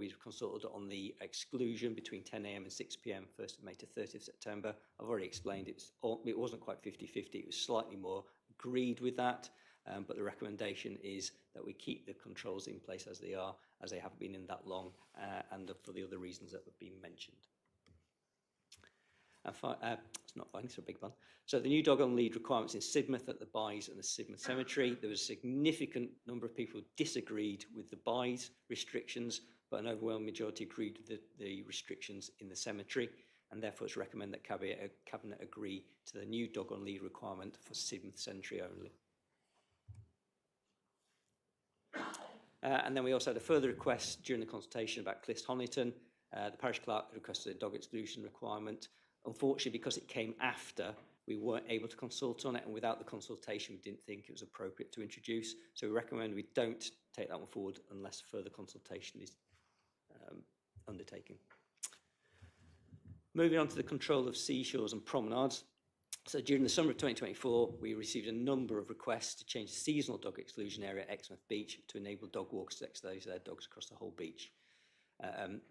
we've consulted on the exclusion between 10 a.m. and 6 p.m. 1st of May to 30th September. I've already explained it wasn't quite 50-50, it was slightly more, agreed with that, but the recommendation is that we keep the controls in place as they are, as they haven't been in that long, and for the other reasons that have been mentioned. It's not fine, it's a big one. So the new dog on lead requirements in Sidmouth at the Buys and the Sidmouth Cemetery. There was a significant number of people who disagreed with the Buys restrictions, but an overwhelming majority agreed with the restrictions in the cemetery, and therefore it's recommended that Cabinet agree to the new dog on lead requirement for Sidmouth Cemetery only. And then we also had a further request during the consultation about Clist Honiton. The parish clerk requested a dog exclusion requirement. Unfortunately, because it came after, we weren't able to consult on it, and without the consultation, we didn't think it was appropriate to introduce. So we recommend we don't take that one forward unless further consultation is undertaken. Moving on to the control of seashores and promenades. So during the summer of 2024, we received a number of requests to change the seasonal dog exclusion area at Exmouth Beach to enable dog walkers to exercise their dogs across the whole beach, and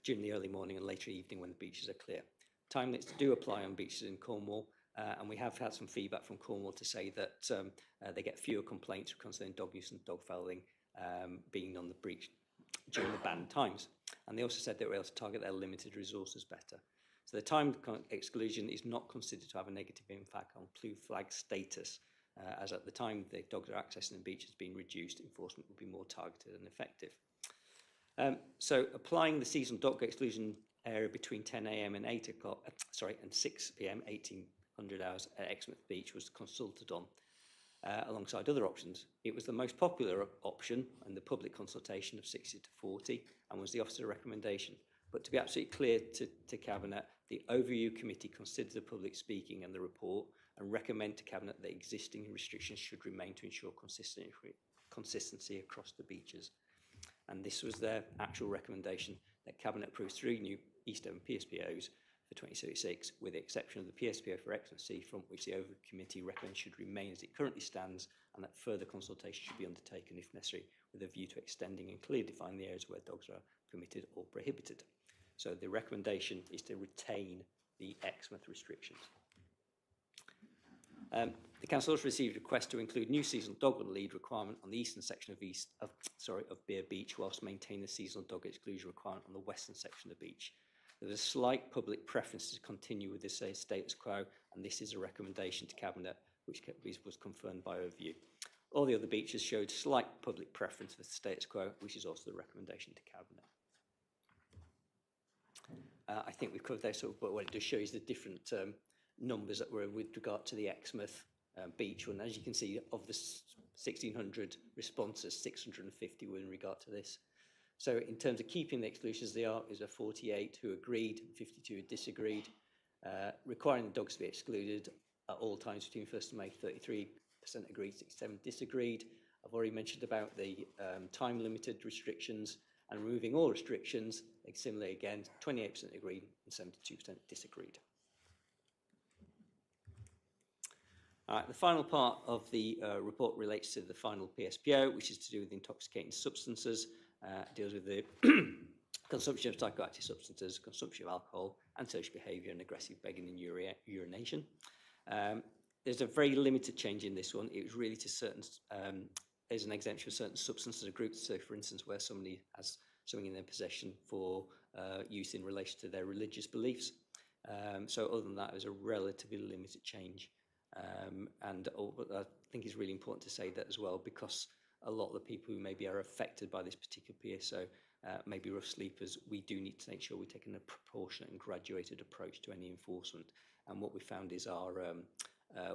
during the early morning and later evening when the beaches are clear. Time limits do apply on beaches in Cornwall, and we have had some feedback from Cornwall to say that they get fewer complaints concerning dog use and dog fouling being on the beach during the banned times. And they also said they were able to target their limited resources better. So the time exclusion is not considered to have a negative impact on blue flag status, as at the time the dogs are accessing the beach has been reduced, enforcement will be more targeted and effective. So applying the seasonal dog exclusion area between 10 a.m. and 6 p.m. 1800 hours at Exmouth Beach was consulted on alongside other options. It was the most popular option in the public consultation of 60 to 40 and was the officer recommendation. But to be absolutely clear to Cabinet, the Overview Committee considered the public speaking and the report and recommend to Cabinet that existing restrictions should remain to ensure consistency across the beaches. And this was their actual recommendation, that Cabinet approves 3 new East Devon PSPOs for 2036, with the exception of the PSPO for Exmouth Seafront, which the Overview Committee recommends should remain as it currently stands, and that further consultation should be undertaken if necessary, with a view to extending and clearly defining the areas where dogs are permitted or prohibited. So the recommendation is to retain the Exmouth restrictions. The Council also received a request to include new seasonal dog on lead requirement on the eastern section of Beer Beach, whilst maintaining the seasonal dog exclusion requirement on the western section of the beach. There was a slight public preference to continue with this status quo, and this is a recommendation to Cabinet, which was confirmed by Overview. All the other beaches showed slight public preference for the status quo, which is also the recommendation to Cabinet. I think we've covered that, but what it does show is the different numbers that were with regard to the Exmouth beach one. As you can see, of the 1,600 responses, 650 were in regard to this. So in terms of keeping the exclusions, there is a 48 who agreed, 52 who disagreed. Requiring the dogs to be excluded at all times between 1st of May, 33% agreed, 67% disagreed. I've already mentioned about the time-limited restrictions, and removing all restrictions, similarly again, 28% agreed and 72% disagreed. The final part of the report relates to the final PSPO, which is to do with intoxicating substances. Deals with the consumption of psychoactive substances, consumption of alcohol, antisocial behaviour, and aggressive begging and urination. There's a very limited change in this one. It was really to certain, there's an exemption of certain substances or groups. So, for instance, where somebody has something in their possession for use in relation to their religious beliefs. So, other than that, it was a relatively limited change. And I think it's really important to say that as well, because a lot of the people who maybe are affected by this particular PSO, maybe rough sleepers, we do need to make sure we're taking a proportionate and graduated approach to any enforcement. And what we found is our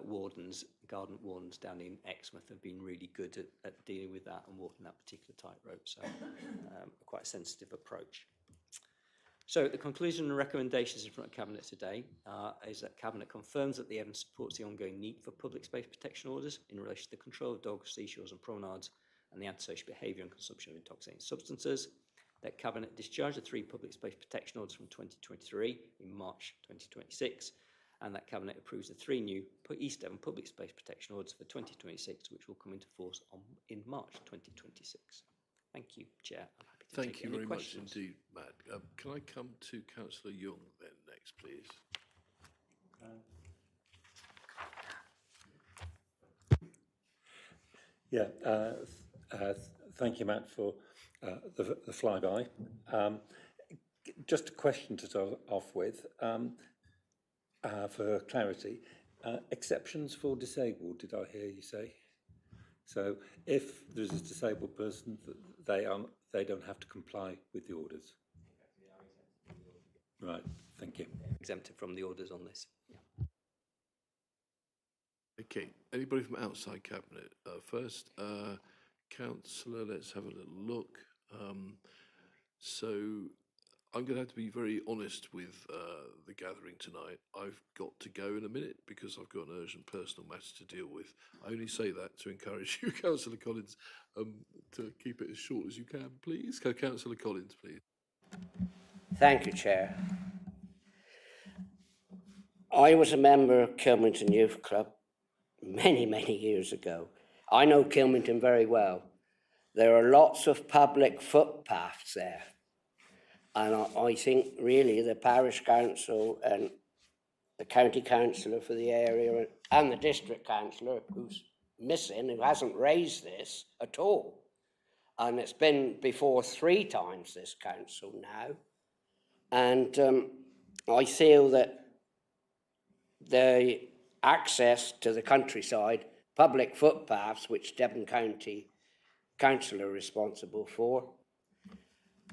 wardens, garden wardens down in Exmouth have been really good at dealing with that and walking that particular tightrope. So quite a sensitive approach. So the conclusion and recommendations in front of Cabinet today is that Cabinet confirms that the evidence supports the ongoing need for public space protection orders in relation to the control of dogs, seashores and promenades and the antisocial behaviour and consumption of intoxicating substances. That Cabinet discharged the 3 public space protection orders from 2023 in March 2026, and that Cabinet approves the 3 new East Devon public space protection orders for 2026, which will come into force in March 2026. Thank you, Chair. I'm happy Thank take you any very questions. much indeed, Matt. Can I come to Councillor Young then next, please? Yeah, thank you, Matt, for the flyby. Just a question to start off with, for clarity. Exceptions for disabled, did I hear you say? So if there's a disabled person, they don't have to comply with the orders? Right, thank you. Exempted from the orders on this. Okay, anybody from outside Cabinet? First, Councillor, let's have a little look. So I'm going to have to be very honest with the gathering tonight. I've got to go in a minute because I've got an urgent personal matter to deal with. I only say that to encourage you, Councillor Collins, to keep it as short as you can, please. Councillor Collins, please. Thank you, Chair. I was a member of Kilmington Youth Club many, many years ago. I know Kilmington very well. There are lots of public footpaths there. And I think really the parish council and the county councillor for the area and the district councillor, who's missing, who hasn't raised this at all. And it's been before 3 times this council now. And I feel that the access to the countryside, public footpaths, which Devon County Council are responsible for,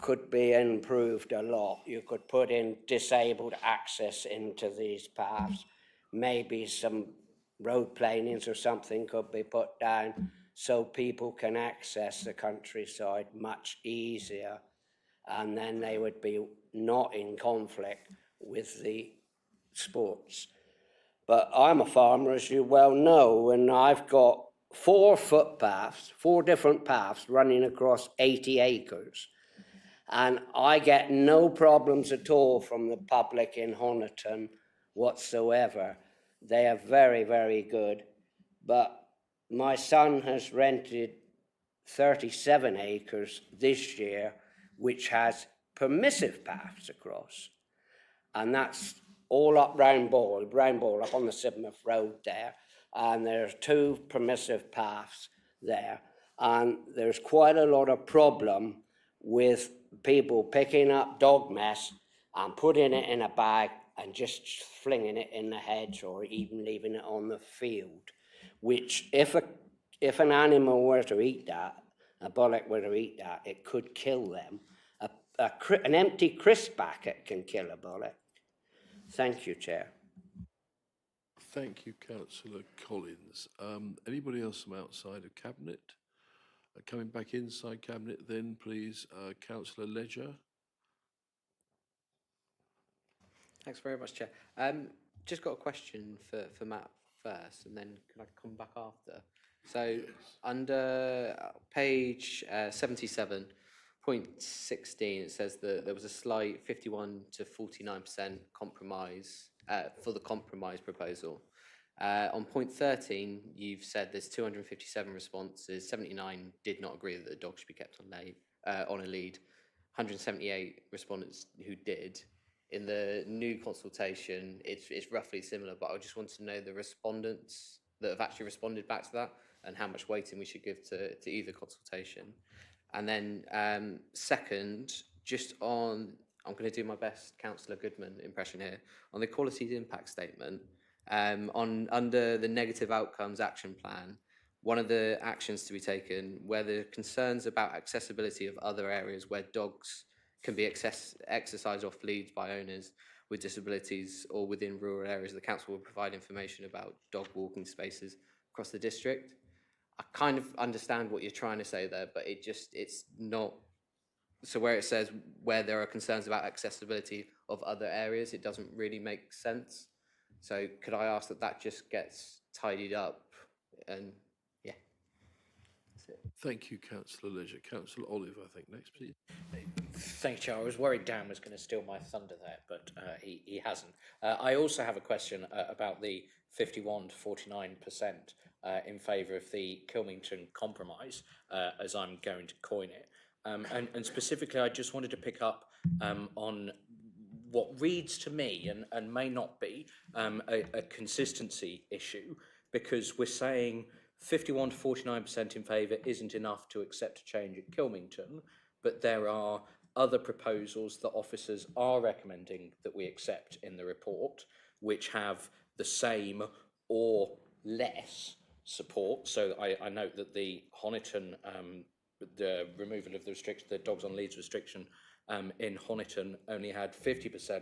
could be improved a lot. You could put in disabled access into these paths. Maybe some road planings or something could be put down so people can access the countryside much easier, and then they would be not in conflict with the sports. But I'm a farmer, as you well know, and I've got 4 footpaths, 4 different paths running across 80 acres. And I get no problems at all from the public in Honiton whatsoever. They are very, very good. But my son has rented 37 acres this year, which has permissive paths across. And that's all up Round Ball, up on the Sidmouth Road there. And there's 2 permissive paths there. And there's quite a lot of problem with people picking up dog mess and putting it in a bag and just flinging it in the hedge or even leaving it on the field, which if an animal were to eat that, a bullock were to eat that, it could kill them. An empty crisp packet can kill a bullock. Thank you, Chair. Thank you, Councillor Collins. Anybody else from outside of Cabinet? Coming back inside Cabinet then, please, Councillor Ledger. Thanks very much, Chair. Just got a question for Matt first, and then can I come back after? So yes. Under page 77.16, it says that there was a slight 51 to 49% compromise for the compromise proposal. On point 13, you've said there's 257 responses, 79 did not agree that the dog should be kept on a lead, 178 respondents who did. In the new consultation, it's roughly similar, but I just want to know the respondents that have actually responded back to that and how much weighting we should give to either consultation. And then second, just on, I'm going to do my best Councillor Goodman impression here, on the quality impact statement, under the negative outcomes action plan, one of the actions to be taken where the concerns about accessibility of other areas where dogs can be exercised off leads by owners with disabilities or within rural areas, the council will provide information about dog walking spaces across the district. I kind of understand what you're trying to say there, but it's not. So where it says where there are concerns about accessibility of other areas, it doesn't really make sense. So could I ask that just gets tidied up? And yeah, that's it. Thank you, Councillor Ledger. Councillor Olive, I think, next, please. Thank you, Chair. I was worried Dan was going to steal my thunder there, but he hasn't. I also have a question about the 51 to 49% in favour of the Kilmington Compromise, as I'm going to coin it. And specifically, I just wanted to pick up on what reads to me and may not be a consistency issue, because we're saying 51 to 49% in favour isn't enough to accept a change at Kilmington, but there are other proposals that officers are recommending that we accept in the report, which have the same or less support. So I note that the Honiton, the removal of the restriction, the dogs on leads restriction in Honiton only had 50%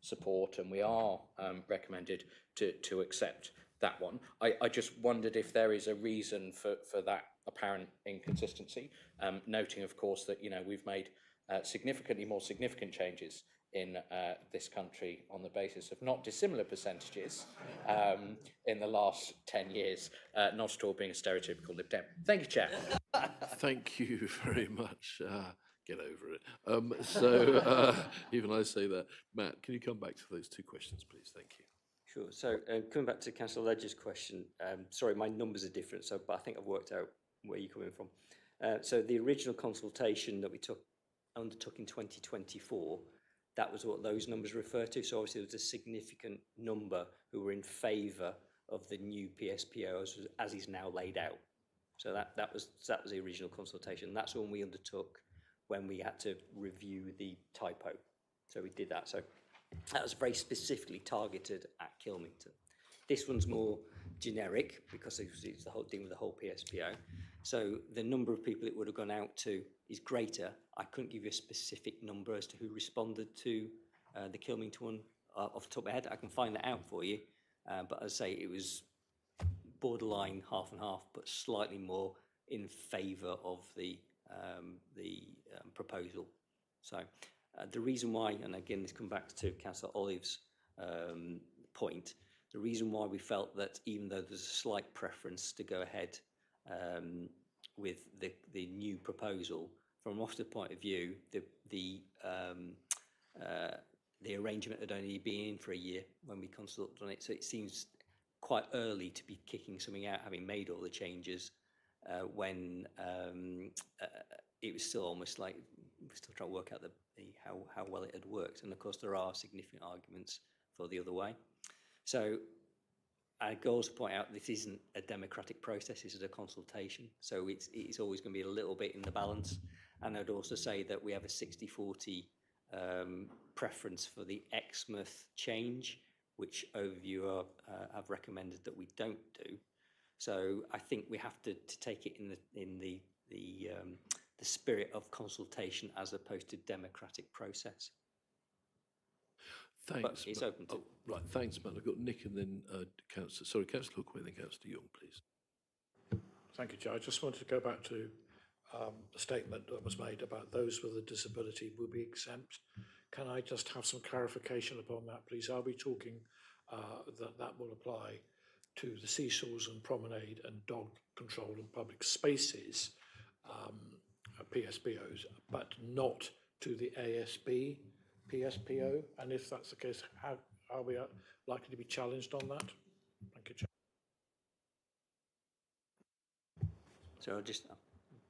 support, and we are recommended to accept that one. I just wondered if there is a reason for that apparent inconsistency, noting, of course, that, you know, we've made significantly more significant changes in this country on the basis of not dissimilar percentages in the last 10 years, not at all being a stereotypical Lib Dem. Thank you, Chair. Thank you very much. Get over it. Even I say that. Matt, can you come back to those two questions, please? Thank you. Sure. So coming back to Councillor Ledger's question, sorry, my numbers are different, so but I think I've worked out where you're coming from. So the original consultation that we undertook in 2024, that was what those numbers refer to. So obviously there was a significant number who were in favour of the new PSPO as is now laid out. So that was the original consultation. That's one we undertook when we had to review the typo. So we did that. So that was very specifically targeted at Kilmington. This one's more generic because it's the whole dealing with the whole PSPO. So the number of people it would have gone out to is greater. I couldn't give you a specific number as to who responded to the Kilmington one off the top of my head. I can find that out for you. But as I say, it was borderline half and half, but slightly more in favour of the proposal. So the reason why, and again, this comes back to Councillor Olive's point, the reason why we felt that even though there's a slight preference to go ahead with the new proposal, from Ofsted point of view, the arrangement had only been in for a year when we consulted on it, so it seems quite early to be kicking something out, having made all the changes when it was still almost like we're still trying to work out how well it had worked. And of course, there are significant arguments for the other way. So I go to point out this isn't a democratic process, this is a consultation. So it's always going to be a little bit in the balance. And I'd also say that we have a 60-40 preference for the Exmouth change, which Overview have recommended that we don't do. So I think we have to take it in the spirit of consultation as opposed to democratic process. Thanks. But it's open to. Oh, right, thanks, Matt. I've got Nick and then Councillor Hookway and then Councillor Young, please. Thank you, Chair. I just wanted to go back to the statement that was made about those with a disability will be exempt. Can I just have some clarification upon that, please? Are we talking that will apply to the seesaws and promenade and dog control and public spaces, PSPOs, but not to the ASB PSPO? And if that's the case, how are we likely to be challenged on that? Thank you, Chair. So I'll just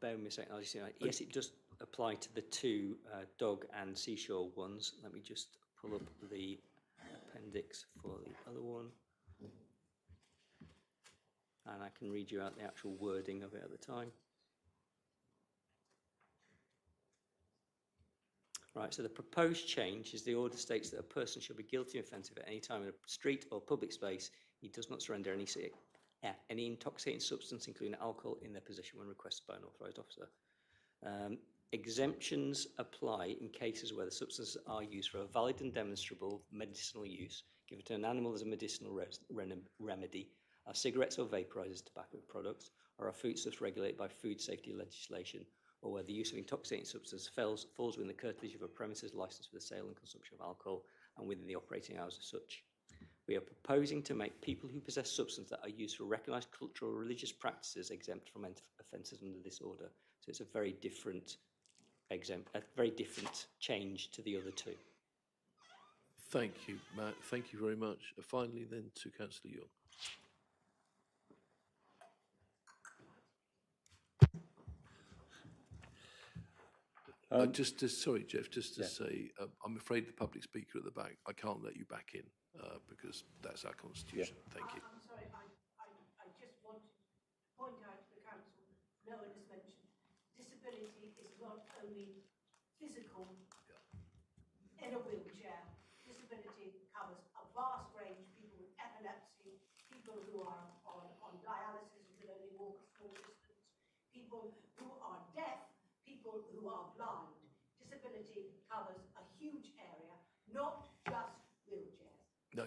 bear with me a second. I'll just say, yes, it does apply to the two dog and seashore ones. Let me just pull up the appendix for the other one. And I can read you out the actual wording of it at the time. Right, so the proposed change is the order states that a person shall be guilty of offensive at any time in a street or public space. He does not surrender any intoxicating substance, including alcohol, in their possession when requested by an authorised officer. Exemptions apply in cases where the substances are used for a valid and demonstrable medicinal use, given to an animal as a medicinal remedy, are cigarettes or vaporizers, tobacco products, or are foodstuffs regulated by food safety legislation, or where the use of intoxicating substances falls within the curtilage of a premises licensed for the sale and consumption of alcohol and within the operating hours of such. We are proposing to make people who possess substances that are used for recognised cultural or religious practices exempt from offences under this order. So it's a very different change to the other two. Thank you, Matt. Thank you very much. Finally, then to Councillor Young. Sorry, Jeff, just to say, I'm afraid the public speaker at the back, I can't let you back in because that's our constitution. Thank you. I'm sorry, I just wanted to point out to the council, no one has mentioned, disability is not only physical in a wheelchair. Disability covers a vast range, people with epilepsy, people who are on dialysis and can only walk a small distance, people who are deaf, people who are blind. Disability covers a huge area, not just wheelchairs. No,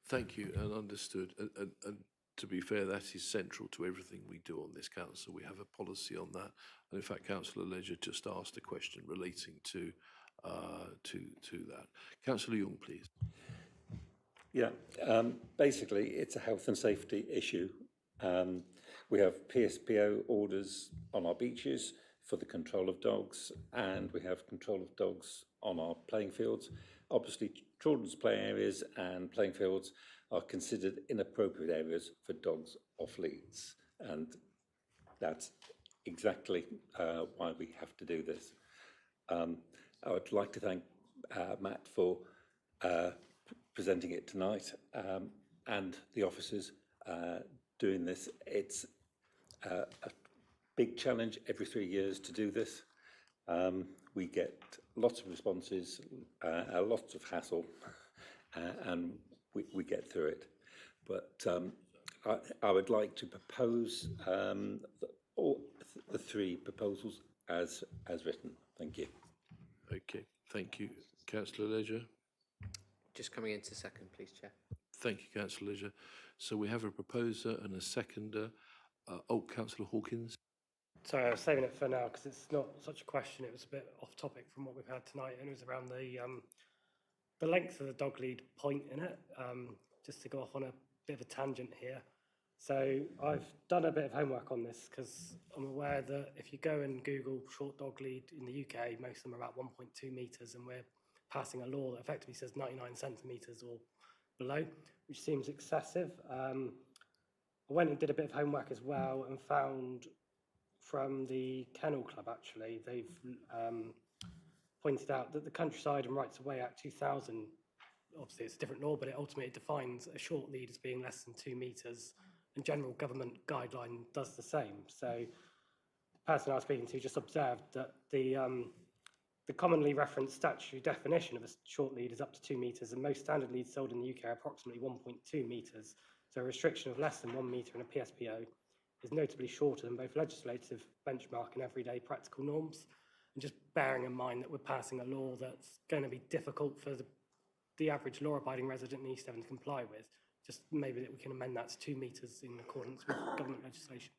thank you, and understood. And to be fair, that is central to everything we do on this council. We have a policy on that. And in fact, Councillor Ledger just asked a question relating to that. Councillor Young, please. Yeah, basically, it's a health and safety issue. We have PSPO orders on our beaches for the control of dogs, and we have control of dogs on our playing fields. Obviously, children's play areas and playing fields are considered inappropriate areas for dogs off leads, and that's exactly why we have to do this. I would like to thank Matt for presenting it tonight and the officers doing this. It's a big challenge every 3 years to do this. We get lots of responses, lots of hassle, and we get through it. But I would like to propose all the three proposals as written. Thank you. Okay, thank you. Councillor Ledger. Just coming into second, please, Chair. Thank you, Councillor Ledger. So we have a proposer and a seconder. Councillor Hawkins. Sorry, I was saving it for now because it's not such a question. It was a bit off topic from what we've had tonight, and it was around the length of the dog lead point in it. Just to go off on a bit of a tangent here. So I've done a bit of homework on this because I'm aware that if you go and Google short dog lead in the UK, most of them are about 1.2 metres, and we're passing a law that effectively says 99 centimetres or below, which seems excessive. I went and did a bit of homework as well and found from the Kennel Club, actually, they've pointed out that the Countryside and Rights of Way Act 2000, obviously it's a different law, but it ultimately defines a short lead as being less than 2 metres, and general government guideline does the same. So the person I was speaking to just observed that the commonly referenced statutory definition of a short lead is up to 2 metres, and most standard leads sold in the UK are approximately 1.2 metres. So a restriction of less than 1 metre in a PSPO is notably shorter than both legislative benchmark and everyday practical norms. And just bearing in mind that we're passing a law that's going to be difficult for the average law-abiding resident in East Devon to comply with, just maybe that we can amend that to 2 metres in accordance with government legislation.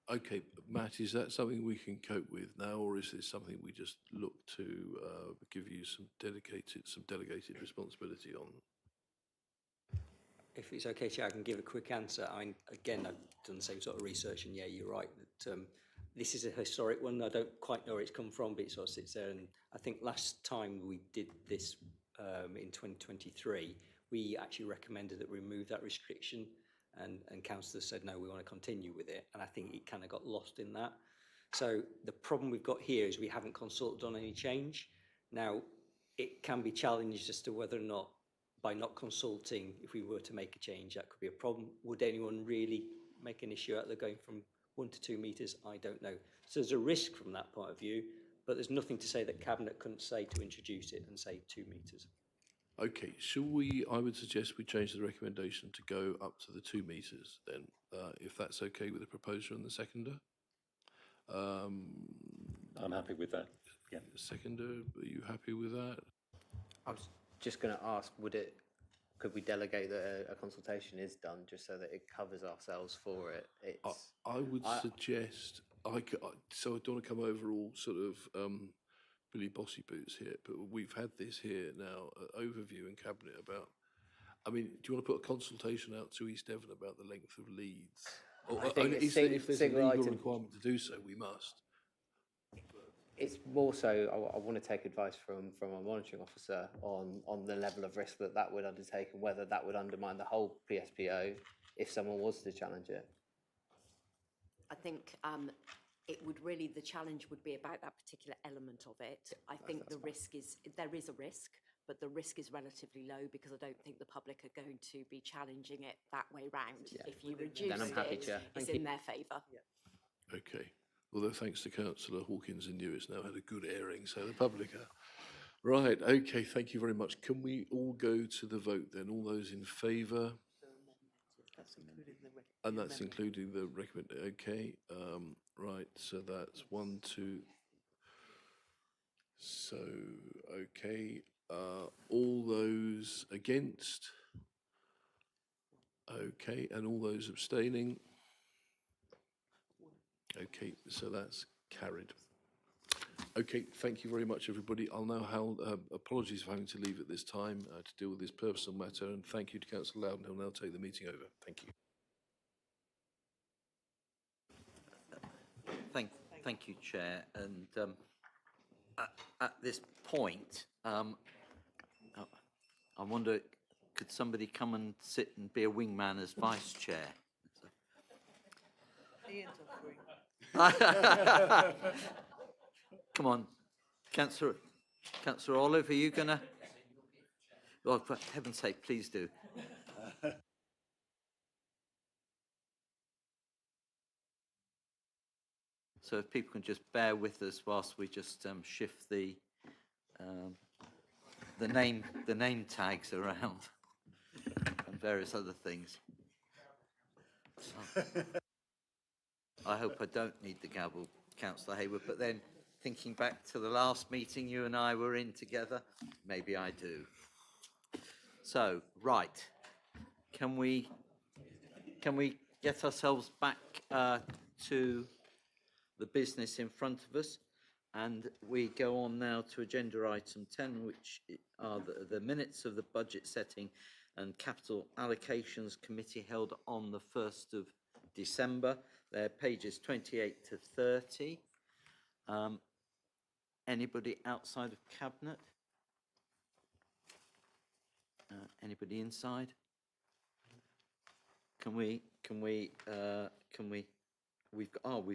Okay, Matt, is that something we can cope with now, or is this something we just look to give you some delegated responsibility on? If it's okay, Chair, I can give a quick answer. I mean, again, I've done the same sort of research, and yeah, you're right that this is a historic one. I don't quite know where it's come from, but it sort of sits there. And I think last time we did this in 2023, we actually recommended that we remove that restriction, and councillors said, no, we want to continue with it. And I think it kind of got lost in that. So the problem we've got here is we haven't consulted on any change. Now, it can be challenged as to whether or not, by not consulting, if we were to make a change, that could be a problem. Would anyone really make an issue out of going from 1 to 2 metres? I don't know. So there's a risk from that point of view, but there's nothing to say that Cabinet couldn't say to introduce it and say 2 metres. Okay, I would suggest we change the recommendation to go up to the 2 metres then, if that's okay with the proposer and the seconder. I'm happy with that. Yeah. Seconder, are you happy with that? I was just going to ask, could we delegate that a consultation is done just so that it covers ourselves for it? I would suggest, so I don't want to come over all sort of Billy Bossy Boots here, but we've had this here now, overview in Cabinet about, I mean, do you want to put a consultation out to East Devon about the length of leads? Or, I think if there's a single legal item requirement to do so, we must. It's more so, I want to take advice from our monitoring officer on the level of risk that would undertake and whether that would undermine the whole PSPO if someone was to challenge it. I think it would really, the challenge would be about that particular element of it. I think the risk is, there is a risk, but the risk is relatively low because I don't think the public are going to be challenging it that way round. If you reduce I'm happy, it, Chair. it's Thank in you. their favour. Okay. Although thanks to Councillor Hawkins and you, it's now had a good airing, so the public are. Right, okay, thank you very much. Can we all go to the vote then? All those in favour? And that's including the recommend, okay, right, so that's 1, 2. So, okay, all those against? Okay, and all those abstaining? Okay, so that's carried. Okay, thank you very much, everybody. I'll now apologies for having to leave at this time to deal with this personal matter, and thank you to Councillor Loudon, who'll now take the meeting over. Thank you. Thank you, Chair. And at this point, I wonder, could somebody come and sit and be a wingman as Vice Chair? Come on, Councillor Olive, are you going to? Well, for heaven's sake, please do. So if people can just bear with us whilst we just shift the name tags around and various other things. I hope I don't need the gavel, Councillor Hayward, but then thinking back to the last meeting you and I were in together, maybe I do. So, right, can we get ourselves back to the business in front of us, and we go on now to agenda item 10, which are the minutes of the budget setting and capital allocations committee held on the 1st of December. They're pages 28 to 30. Anybody outside of cabinet? Anybody inside? We've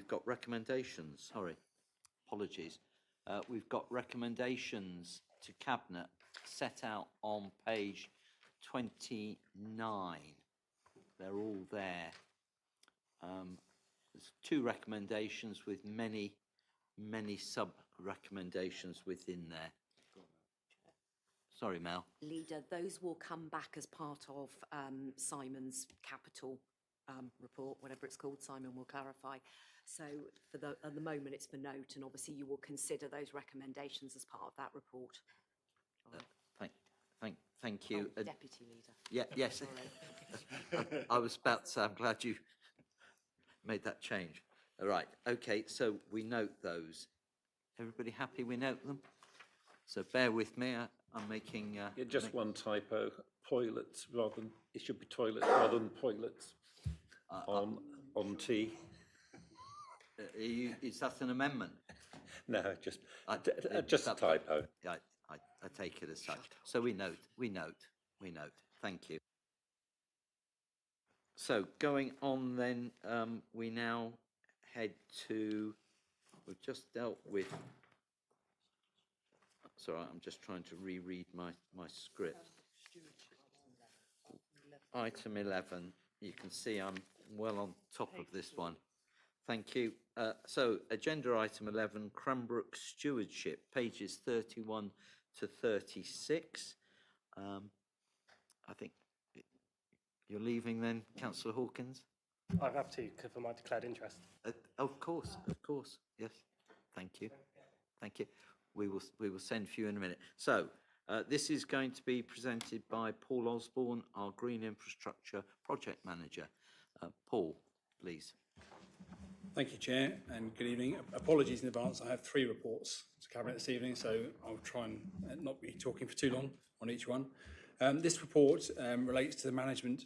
got recommendations, sorry, apologies. We've got recommendations to Cabinet set out on page 29. They're all there. There's 2 recommendations with many sub-recommendations within there. Sorry, Mel. Leader, those will come back as part of Simon's capital report, whatever it's called. Simon will clarify. So at the moment it's for note, and obviously you will consider those recommendations as part of that report. Thank you. Oh, Deputy Leader. Yeah, yes. I was about to say, I'm glad you made that change. All right, okay, so we note those. Everybody happy we note them? So bear with me, I'm making... Yeah, just one typo, toilets rather than, it should be toilets rather than toilets on T. Is that an amendment? No, just a typo. I take it as such. So we note. Thank you. So going on then, we now head to, we've just dealt with, sorry, I'm just trying to reread my script. Item 11, you can see I'm well on top of this one. Thank you. So agenda item 11, Cranbrook Stewardship, pages 31 to 36. I think you're leaving then, Councillor Hawkins? I have to, for my declared interest. Of course, yes. Thank you. We will send for you in a minute. So this is going to be presented by Paul Osborne, our Green Infrastructure Project Manager. Paul, please. Thank you, Chair, and good evening. Apologies in advance, I have 3 reports to Cabinet this evening, so I'll try and not be talking for too long on each one. This report relates to the management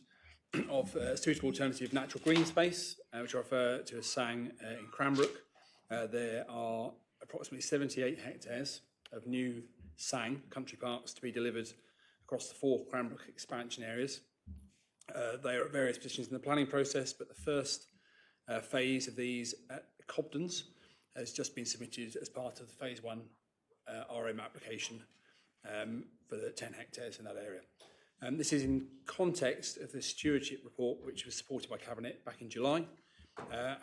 of suitable alternative natural green space, which I refer to as SANG in Cranbrook. There are approximately 78 hectares of new SANG country parks to be delivered across the 4 Cranbrook expansion areas. They are at various positions in the planning process, but the first phase of these at Cobden's has just been submitted as part of the phase 1 RM application for the 10 hectares in that area. This is in context of the stewardship report, which was supported by Cabinet back in July,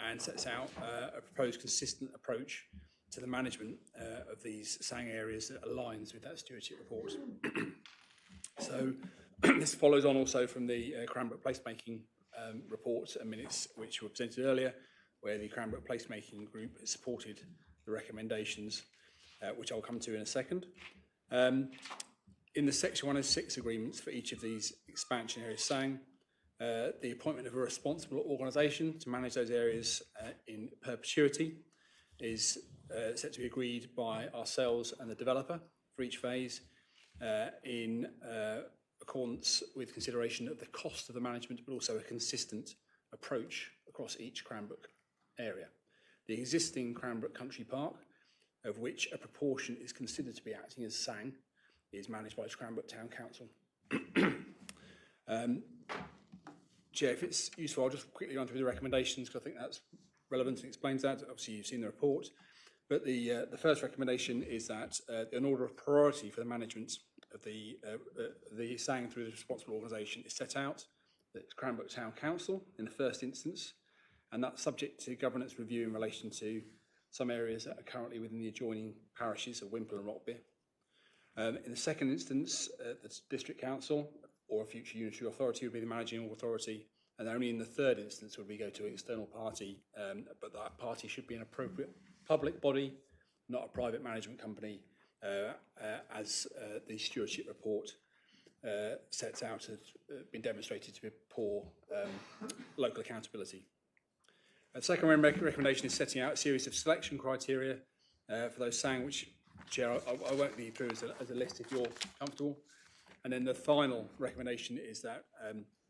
and sets out a proposed consistent approach to the management of these SANG areas that aligns with that stewardship report. So this follows on also from the Cranbrook placemaking report and minutes which were presented earlier, where the Cranbrook placemaking group has supported the recommendations, which I'll come to in a second. In the Section 106 agreements for each of these expansion areas SANG, the appointment of a responsible organisation to manage those areas in perpetuity is set to be agreed by ourselves and the developer for each phase in accordance with consideration of the cost of the management, but also a consistent approach across each Cranbrook area. The existing Cranbrook Country Park, of which a proportion is considered to be acting as SANG, is managed by Cranbrook Town Council. Chair, if it's useful, I'll just quickly run through the recommendations because I think that's relevant and explains that. Obviously, you've seen the report. But the first recommendation is that an order of priority for the management of the SANG through the responsible organisation is set out. That's Cranbrook Town Council in the first instance, and that's subject to governance review in relation to some areas that are currently within the adjoining parishes of Wimple and Rockby. In the second instance, the District Council or a future unitary authority would be the managing authority, and only in the third instance would we go to an external party, but that party should be an appropriate public body, not a private management company, as the stewardship report sets out has been demonstrated to be poor local accountability. The second recommendation is setting out a series of selection criteria for those SANG, which, Chair, I won't be through as a list if you're comfortable. And then the final recommendation is that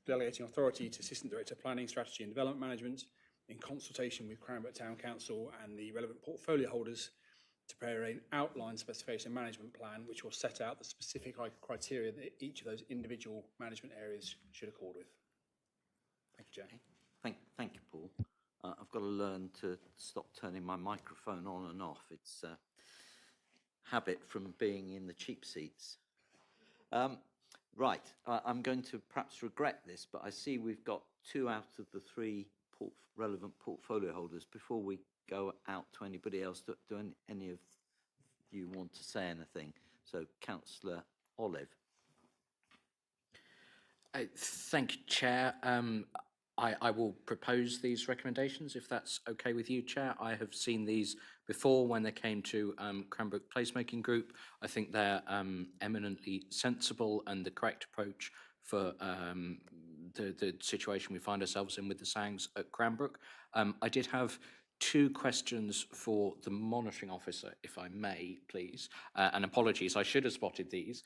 delegating authority to Assistant Director of Planning, Strategy and Development Management in consultation with Cranbrook Town Council and the relevant portfolio holders to prepare an outline specification and management plan which will set out the specific criteria that each of those individual management areas should accord with. Thank you, Chair. Thank you, Paul. I've got to learn to stop turning my microphone on and off. It's a habit from being in the cheap seats. Right, I'm going to perhaps regret this, but I see we've got 2 out of the 3 relevant portfolio holders. Before we go out to anybody else, do any of you want to say anything? So, Councillor Olive. Thank you, Chair. I will propose these recommendations if that's okay with you, Chair. I have seen these before when they came to Cranbrook Placemaking Group. I think they're eminently sensible and the correct approach for the situation we find ourselves in with the SANGs at Cranbrook. I did have 2 questions for the monitoring officer, if I may, please. And apologies, I should have spotted these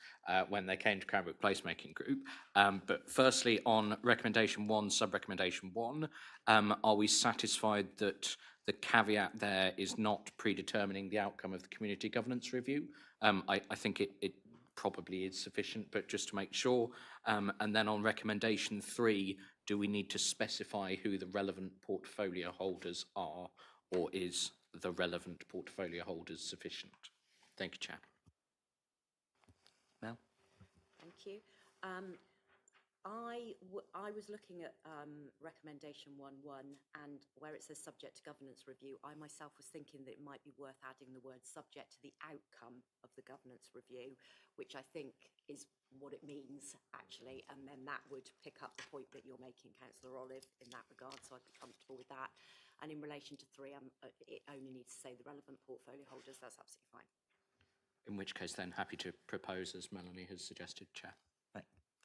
when they came to Cranbrook Placemaking Group. But firstly, on recommendation 1, sub-recommendation 1, are we satisfied that the caveat there is not predetermining the outcome of the community governance review? I think it probably is sufficient, but just to make sure. And then on recommendation 3, do we need to specify who the relevant portfolio holders are, or is the relevant portfolio holders sufficient? Thank you, Chair. Mel? Thank you. I was looking at recommendation 1.1 and where it says subject to governance review, I myself was thinking that it might be worth adding the word subject to the outcome of the governance review, which I think is what it means actually, and then that would pick up the point that you're making, Councillor Olive, in that regard, so I'd be comfortable with that. And in relation to 3, it only needs to say the relevant portfolio holders, that's absolutely fine. In which case then happy to propose as Melanie has suggested, Chair.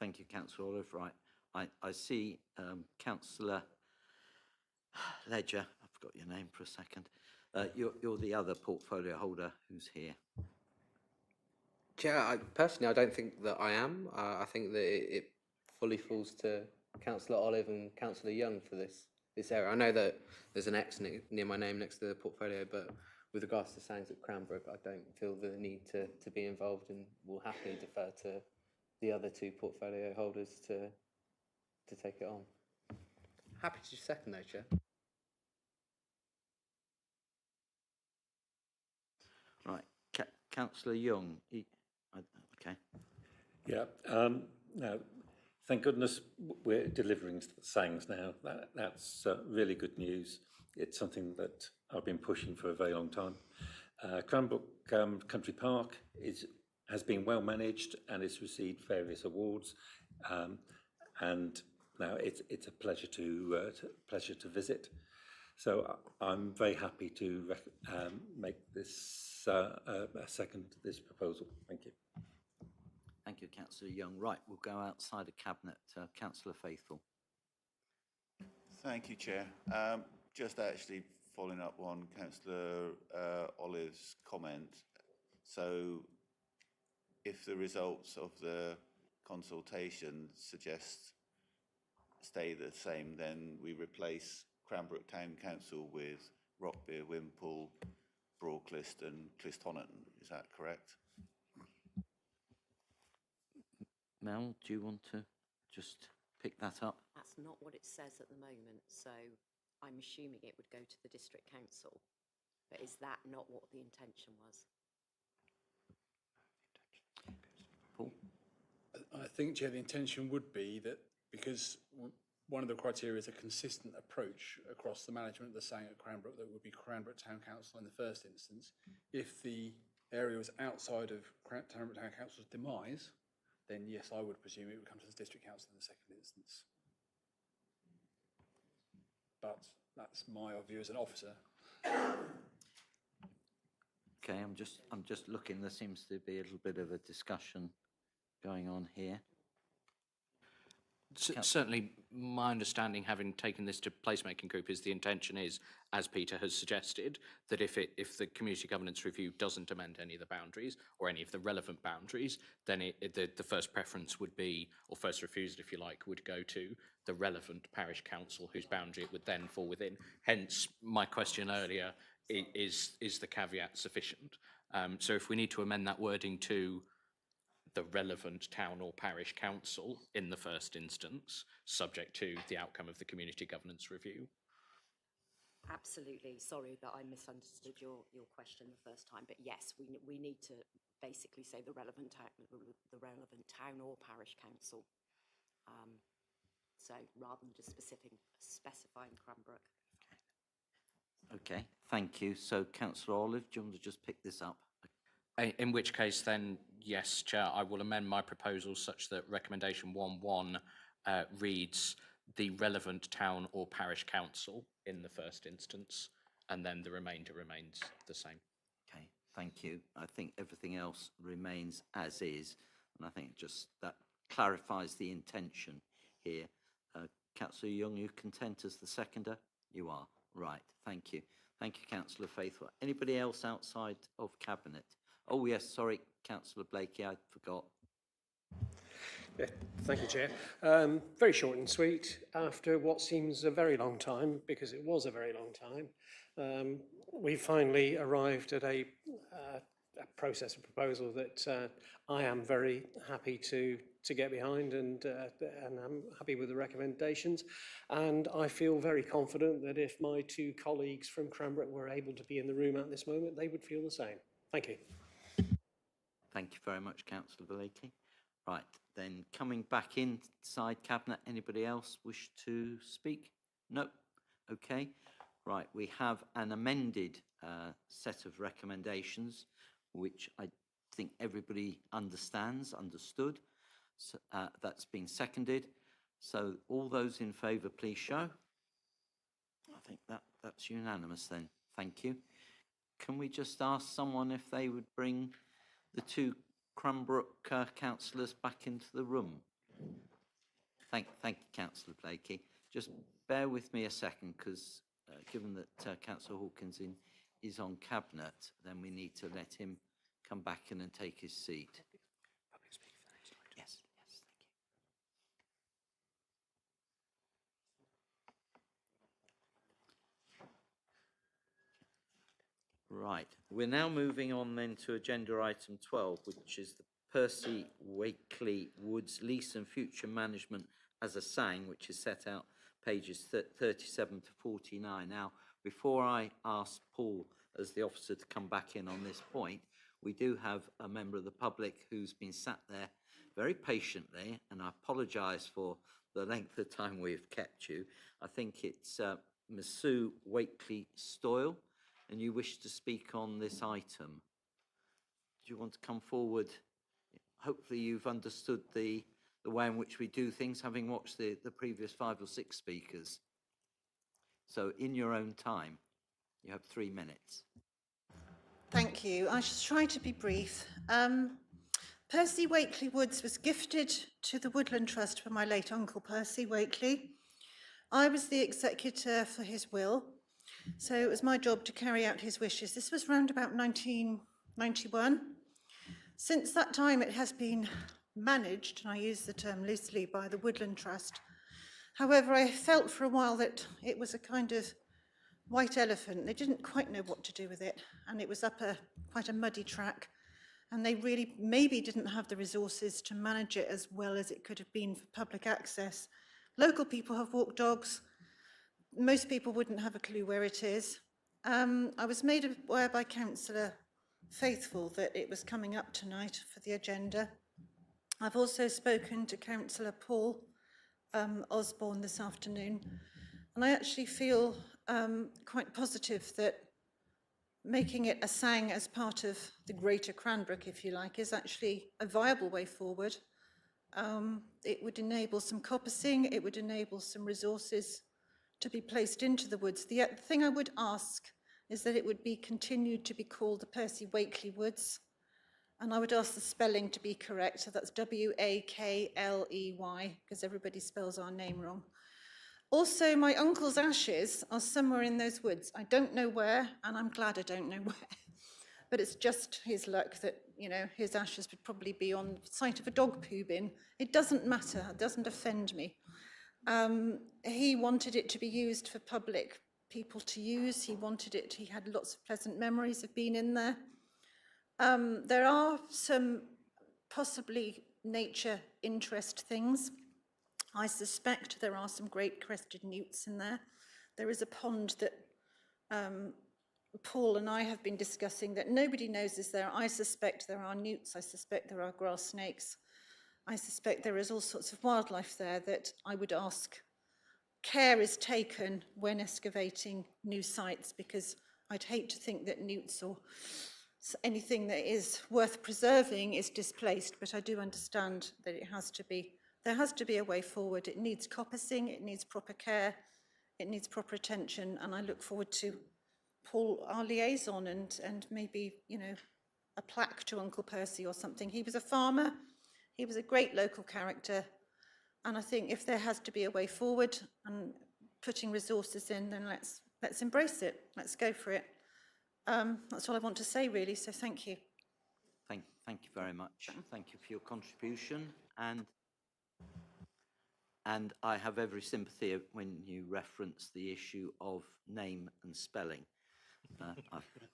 Thank you, Councillor Olive. Right, I see Councillor Ledger. I forgot your name for a second. You're the other portfolio holder who's here. Chair, personally, I don't think that I am. I think that it fully falls to Councillor Olive and Councillor Young for this area. I know that there's an X near my name next to the portfolio, but with regards to SANGs at Cranbrook, I don't feel the need to be involved, and will happily defer to the other 2 portfolio holders to take it on. Happy to second though, Chair. Councillor Young. Okay. Yeah, now, thank goodness we're delivering sayings now. That's really good news. It's something that I've been pushing for a very long time. Cranbrook Country Park has been well managed and it's received various awards. And now it's a pleasure to visit. So I'm very happy to make this second this proposal. Thank you. Thank you, Councillor Young. Right, we'll go outside of Cabinet. Councillor Faithful. Thank you, Chair. Just actually following up on Councillor Olive's comment. So if the results of the consultation suggest stay the same, then we replace Cranbrook Town Council with Rockbeer, Wimpole, Broadclist and Clisthonnerton. Is that correct? Mel, do you want to just pick that up? That's not what it says at the moment, so I'm assuming it would go to the district council. But is that not what the intention was? Paul? I think, Chair, the intention would be that because one of the criteria is a consistent approach across the management of the saying at Cranbrook, that would be Cranbrook Town Council in the first instance. If the area was outside of Cranbrook Town Council's demise, then yes, I would presume it would come to the district council in the second instance. But that's my view as an officer. Okay, I'm just looking. There seems to be a little bit of a discussion going on here. Certainly, my understanding, having taken this to placemaking group, is the intention is, as Peter has suggested, that if the community governance review doesn't amend any of the boundaries or any of the relevant boundaries, then the first preference would be, or first refusal, if you like, would go to the relevant parish council, whose boundary it would then fall within. Hence, my question earlier is the caveat sufficient? So if we need to amend that wording to the relevant town or parish council in the first instance, subject to the outcome of the community governance review. Absolutely. Sorry that I misunderstood your question the first time, but yes, we need to basically say the relevant town or parish council. So rather than just specifying Cranbrook. Okay, thank you. So, Councillor Olive, do you want to just pick this up? In which case then, yes, Chair, I will amend my proposal such that recommendation 1.1 reads the relevant town or parish council in the first instance, and then the remainder remains the same. Okay, thank you. I think everything else remains as is, and I think just that clarifies the intention here. Councillor Young, you content as the seconder? You are. Right, thank you. Thank you, Councillor Faithful. Anybody else outside of Cabinet? Oh, yes, sorry, Councillor Blakey, I forgot. Yeah, thank you, Chair. Very short and sweet. After what seems a very long time, because it was a very long time, we finally arrived at a process, a proposal that I am very happy to get behind, and I'm happy with the recommendations. And I feel very confident that if my two colleagues from Cranbrook were able to be in the room at this moment, they would feel the same. Thank you. Thank you very much, Councillor Blakey. Right, then coming back inside Cabinet, anybody else wish to speak? No? Okay. Right, we have an amended set of recommendations, which I think everybody understood. So, that's been seconded. So all those in favour, please show. I think that's unanimous then. Thank you. Can we just ask someone if they would bring the two Cranbrook councillors back into the room? Thank you, Councillor Blakey. Just bear with me a second, because given that Councillor Hawkins is on Cabinet, then we need to let him come back in and take his seat. Yes, thank you. Right, we're now moving on then to agenda item 12, which is the Percy Wakely Woods lease and future management as a SANG, which is set out pages 37 to 49. Now, before I ask Paul as the officer to come back in on this point, we do have a member of the public who's been sat there very patiently, and I apologise for the length of time we've kept you. I think it's Ms. Sue Wakely-Stoyle, and you wish to speak on this item. Do you want to come forward? Hopefully you've understood the way in which we do things, having watched the previous 5 or 6 speakers. So in your own time, you have 3 minutes. Thank you. I shall try to be brief. Percy Wakely Woods was gifted to the Woodland Trust by my late uncle, Percy Wakely. I was the executor for his will, so it was my job to carry out his wishes. This was round about 1991. Since that time, it has been managed, and I use the term loosely, by the Woodland Trust. However, I felt for a while that it was a kind of white elephant. They didn't quite know what to do with it, and it was up quite a muddy track, and they really maybe didn't have the resources to manage it as well as it could have been for public access. Local people have walked dogs. Most people wouldn't have a clue where it is. I was made aware by Councillor Faithful that it was coming up tonight for the agenda. I've also spoken to Councillor Paul Osborne this afternoon, and I actually feel quite positive that making it a SANG as part of the Greater Cranbrook, if you like, is actually a viable way forward. It would enable some coppicing, it would enable some resources to be placed into the woods. The thing I would ask is that it would be continued to be called the Percy Wakely Woods, and I would ask the spelling to be correct, so that's W-A-K-L-E-Y, because everybody spells our name wrong. Also, my uncle's ashes are somewhere in those woods. I don't know where, and I'm glad I don't know where. But it's just his luck that, you know, his ashes would probably be on the site of a dog poo bin. It doesn't matter, it doesn't offend me. He wanted it to be used for public people to use. He wanted it, he had lots of pleasant memories of being in there. There are some possibly nature interest things. I suspect there are some great crested newts in there. There is a pond that Paul and I have been discussing that nobody knows is there. I suspect there are newts, I suspect there are grass snakes. I suspect there is all sorts of wildlife there that I would ask care is taken when excavating new sites, because I'd hate to think that newts or anything that is worth preserving is displaced, but I do understand that it has to be. There has to be a way forward. It needs coppicing, it needs proper care, it needs proper attention, and I look forward to Paul, our liaison, and maybe, you know, a plaque to Uncle Percy or something. He was a farmer, he was a great local character, and I think if there has to be a way forward and putting resources in, then let's embrace it, let's go for it. That's all I want to say, really, so thank you. Thank you very much. Thank you for your contribution, and I have every sympathy when you reference the issue of name and spelling.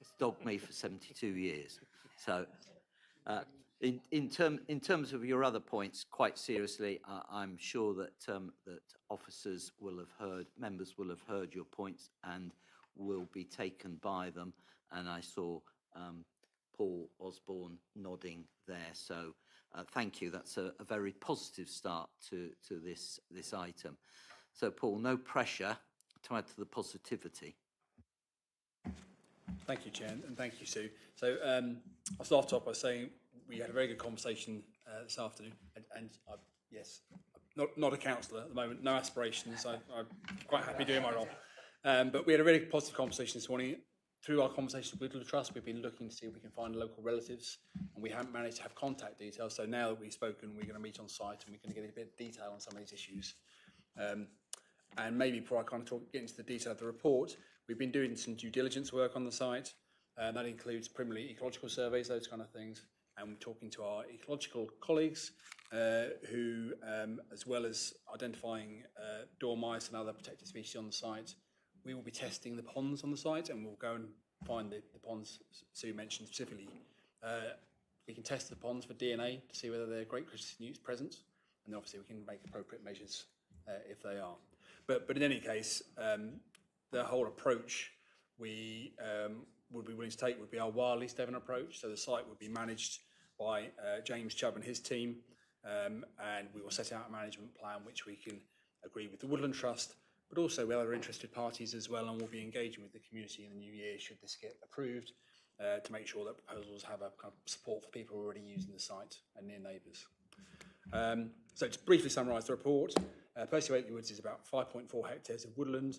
It's dogged me for 72 years. So in terms of your other points, quite seriously, I'm sure that that officers will have heard, members will have heard your points and will be taken by them. And I saw Paul Osborne nodding there. So thank you. That's a very positive start to this item. So Paul, no pressure to add to the positivity. Thank you, Chair, and thank you, Sue. So I'll start off by saying we had a very good conversation this afternoon, and yes, not a councillor at the moment, no aspirations. I'm quite happy doing my role. But we had a really positive conversation this morning. Through our conversation with the Trust, we've been looking to see if we can find local relatives, and we haven't managed to have contact details. So now that we've spoken, we're going to meet on site and we're going to get a bit of detail on some of these issues. And maybe before I kind of get into the detail of the report, we've been doing some due diligence work on the site. That includes primarily ecological surveys, those kind of things. And we're talking to our ecological colleagues who, as well as identifying dormice and other protected species on the site, we will be testing the ponds on the site, and we'll go and find the ponds Sue mentioned specifically. We can test the ponds for DNA to see whether there are great crested newts present, and obviously we can make appropriate measures if they are. But in any case, the whole approach, we would be willing to take would be our Wireless Devon approach. So the site would be managed by James Chubb and his team, and we will set out a management plan which we can agree with the Woodland Trust, but also with other interested parties as well, and we'll be engaging with the community in the new year should this get approved, to make sure that proposals have a kind of support for people already using the site and near neighbours. So to briefly summarise the report, Percy Wakely Woods is about 5.4 hectares of woodland,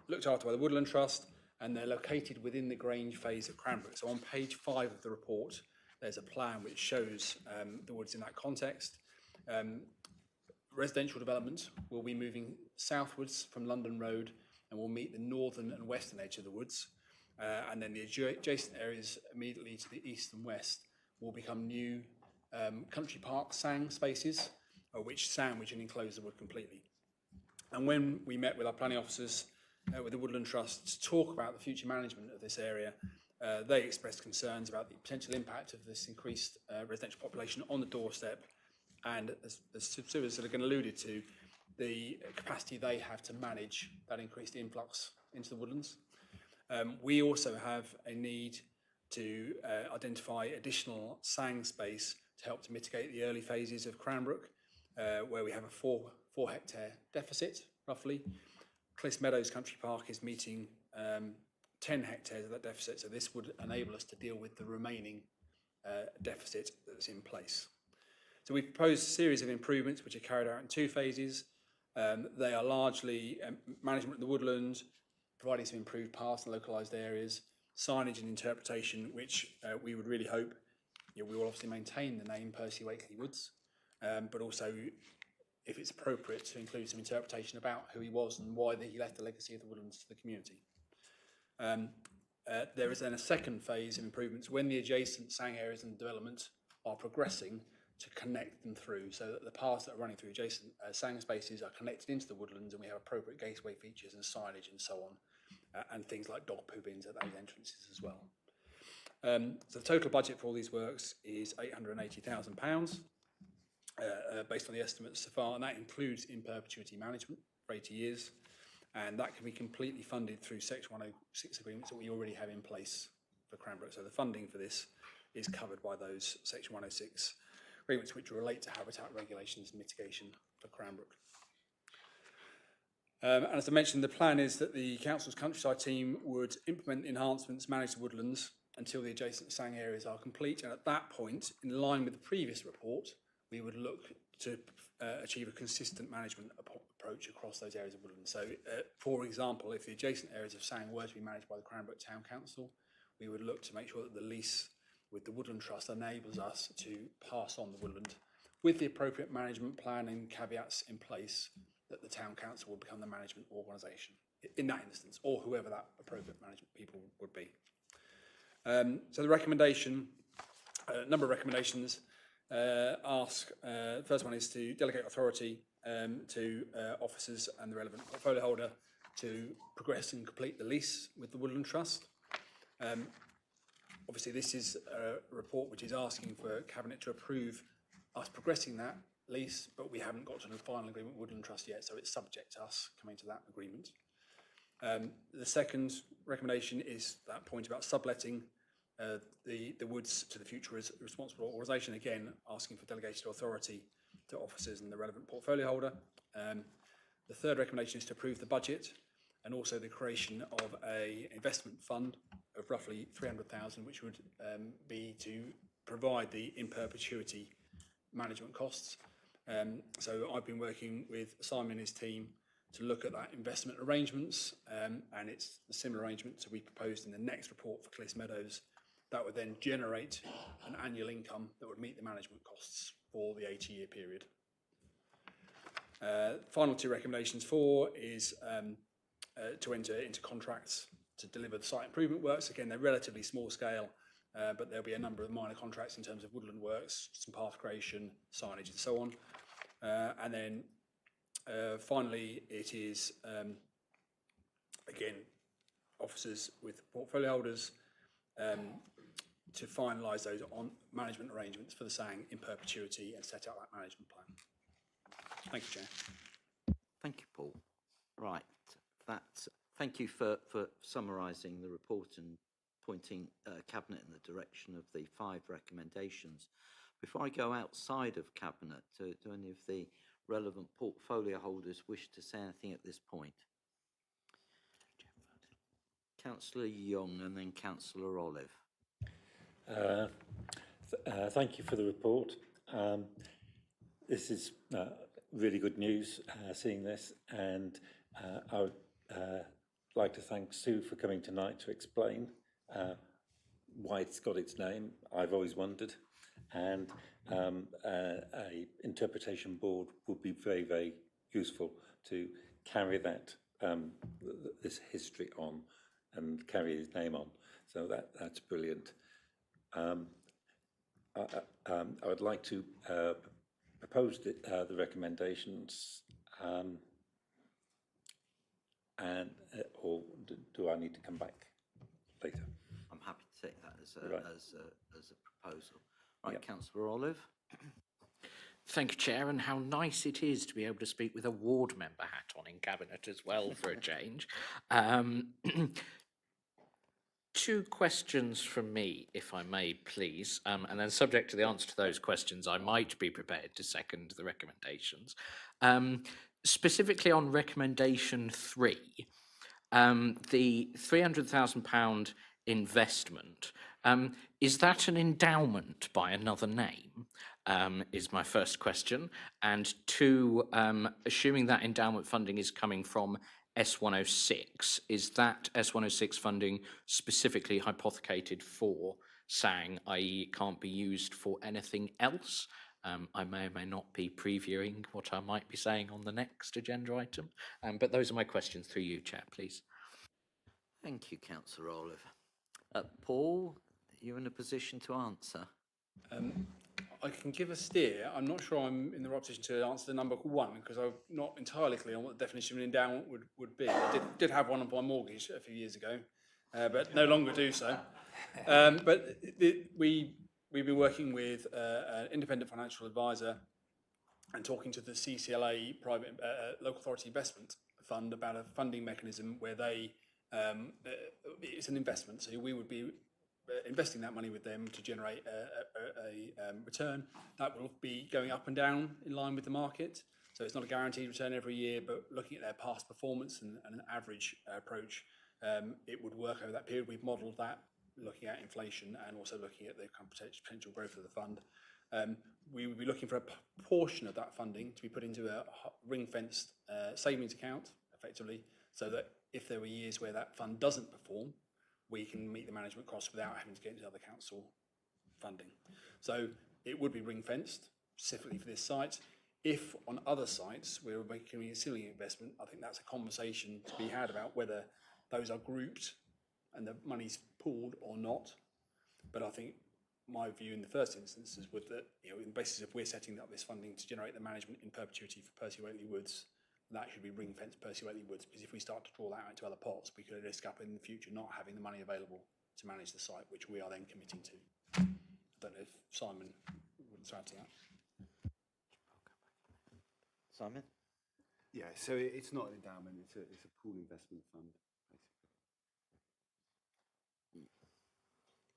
looked after by the Woodland Trust, and they're located within the Grange phase of Cranbrook. So on page 5 of the report, there's a plan which shows the woods in that context. Residential development will be moving southwards from London Road and will meet the northern and western edge of the woods. And then the adjacent areas immediately to the east and west will become new country park sang spaces, which sandwich and enclose the wood completely. And when we met with our planning officers, with the Woodland Trust, to talk about the future management of this area, they expressed concerns about the potential impact of this increased residential population on the doorstep, and as Sue has alluded to, the capacity they have to manage that increased influx into the woodlands. We also have a need to identify additional sang space to help to mitigate the early phases of Cranbrook, where we have a 4 hectare deficit, roughly. Clis Meadows Country Park is meeting 10 hectares of that deficit, so this would enable us to deal with the remaining deficit that's in place. So we've proposed a series of improvements which are carried out in 2 phases. They are largely management of the woodland, providing some improved paths in localised areas, signage and interpretation, which we would really hope, we will obviously maintain the name Percy Wakely Woods, but also, if it's appropriate, to include some interpretation about who he was and why he left the legacy of the woodlands to the community. There is then a second phase of improvements when the adjacent sang areas and development are progressing to connect them through, so that the paths that are running through adjacent sang spaces are connected into the woodlands, and we have appropriate gateway features and signage and so on, and things like dog poo bins at those entrances as well. So the total budget for all these works is £880,000, based on the estimates so far, and that includes in perpetuity management for 80 years, and that can be completely funded through Section 106 agreements that we already have in place for Cranbrook. So the funding for this is covered by those Section 106 agreements which relate to habitat regulations and mitigation for Cranbrook. And as I mentioned, the plan is that the council's countryside team would implement enhancements, manage the woodlands until the adjacent sang areas are complete, and at that point, in line with the previous report, we would look to achieve a consistent management approach across those areas of woodland. So, for example, if the adjacent areas of sang were to be managed by the Cranbrook Town Council, we would look to make sure that the lease with the Woodland Trust enables us to pass on the woodland with the appropriate management plan and caveats in place, that the Town Council will become the management organisation in that instance, or whoever that appropriate management people would be. So the recommendation, a number of recommendations, first one is to delegate authority to officers and the relevant portfolio holder to progress and complete the lease with the Woodland Trust. Obviously, this is a report which is asking for Cabinet to approve us progressing that lease, but we haven't got to the final agreement with Woodland Trust yet, so it's subject to us coming to that agreement. The second recommendation is that point about subletting the woods to the future responsible organisation, again asking for delegated authority to officers and the relevant portfolio holder. The third recommendation is to approve the budget and also the creation of an investment fund of roughly 300,000, which would be to provide the in perpetuity management costs. So I've been working with Simon and his team to look at that investment arrangements, and it's the similar arrangement to be proposed in the next report for Clis Meadows. That would then generate an annual income that would meet the management costs for the 80-year period. Final 2 recommendations 4 is to enter into contracts to deliver the site improvement works. Again, they're relatively small scale, but there'll be a number of minor contracts in terms of woodland works, some path creation, signage and so on. And then finally, it is, again, officers with portfolio holders to finalise those on management arrangements for the sang in perpetuity and set out that management plan. Thank you, Chair. Thank you, Paul. Right, that Thank you for summarising the report and pointing Cabinet in the direction of the 5 recommendations. Before I go outside of Cabinet, do any of the relevant portfolio holders wish to say anything at this point? Councillor Young and then Councillor Olive. Thank you for the report. This is really good news, seeing this, and I would like to thank Sue for coming tonight to explain why it's got its name. I've always wondered, and a interpretation board would be very, very useful to carry that this history on and carry his name on. So that's brilliant. I would like to propose the recommendations, and or do I need to come back later? I'm happy to take that as a, Right. as a proposal. Right, Yep. Councillor Olive. Thank you, Chair, and how nice it is to be able to speak with a ward member hat on in Cabinet as well for a change. 2 questions from me, if I may, please, and then subject to the answer to those questions, I might be prepared to second the recommendations. Specifically on recommendation 3, the £300,000 investment, is that an endowment by another name? Is my first question. And 2, assuming that endowment funding is coming from S106, is that S106 funding specifically hypothecated for SANG, i.e. it can't be used for anything else? I may or may not be previewing what I might be saying on the next agenda item, but those are my questions through you, Chair, please. Thank you, Councillor Olive. Paul, are you in a position to answer? I can give a steer. I'm not sure I'm in the right position to answer the number 1 because I'm not entirely clear on what the definition of an endowment would be. I did have one on my mortgage a few years ago, but no longer do so. But we've been working with an independent financial advisor and talking to the CCLA, private local authority investment fund, about a funding mechanism where they it's an investment, so we would be investing that money with them to generate a return that will be going up and down in line with the market. So it's not a guaranteed return every year, but looking at their past performance and an average approach, it would work over that period. We've modelled that looking at inflation and also looking at the potential growth of the fund. We would be looking for a portion of that funding to be put into a ring-fenced savings account, effectively, so that if there were years where that fund doesn't perform, we can meet the management costs without having to get into other council funding. So it would be ring-fenced, specifically for this site. If on other sites we're making a ceiling investment, I think that's a conversation to be had about whether those are grouped and the money's pooled or not. But I think my view in the first instance is with that, in the basis of we're setting up this funding to generate the management in perpetuity for Percy Waitley Woods, that should be ring-fenced Percy Waitley Woods, because if we start to draw that out into other pots, we could risk up in the future not having the money available to manage the site, which we are then committing to. I don't know if Simon would add to that. Simon? Yeah, so it's not an endowment, it's a pool investment fund, basically.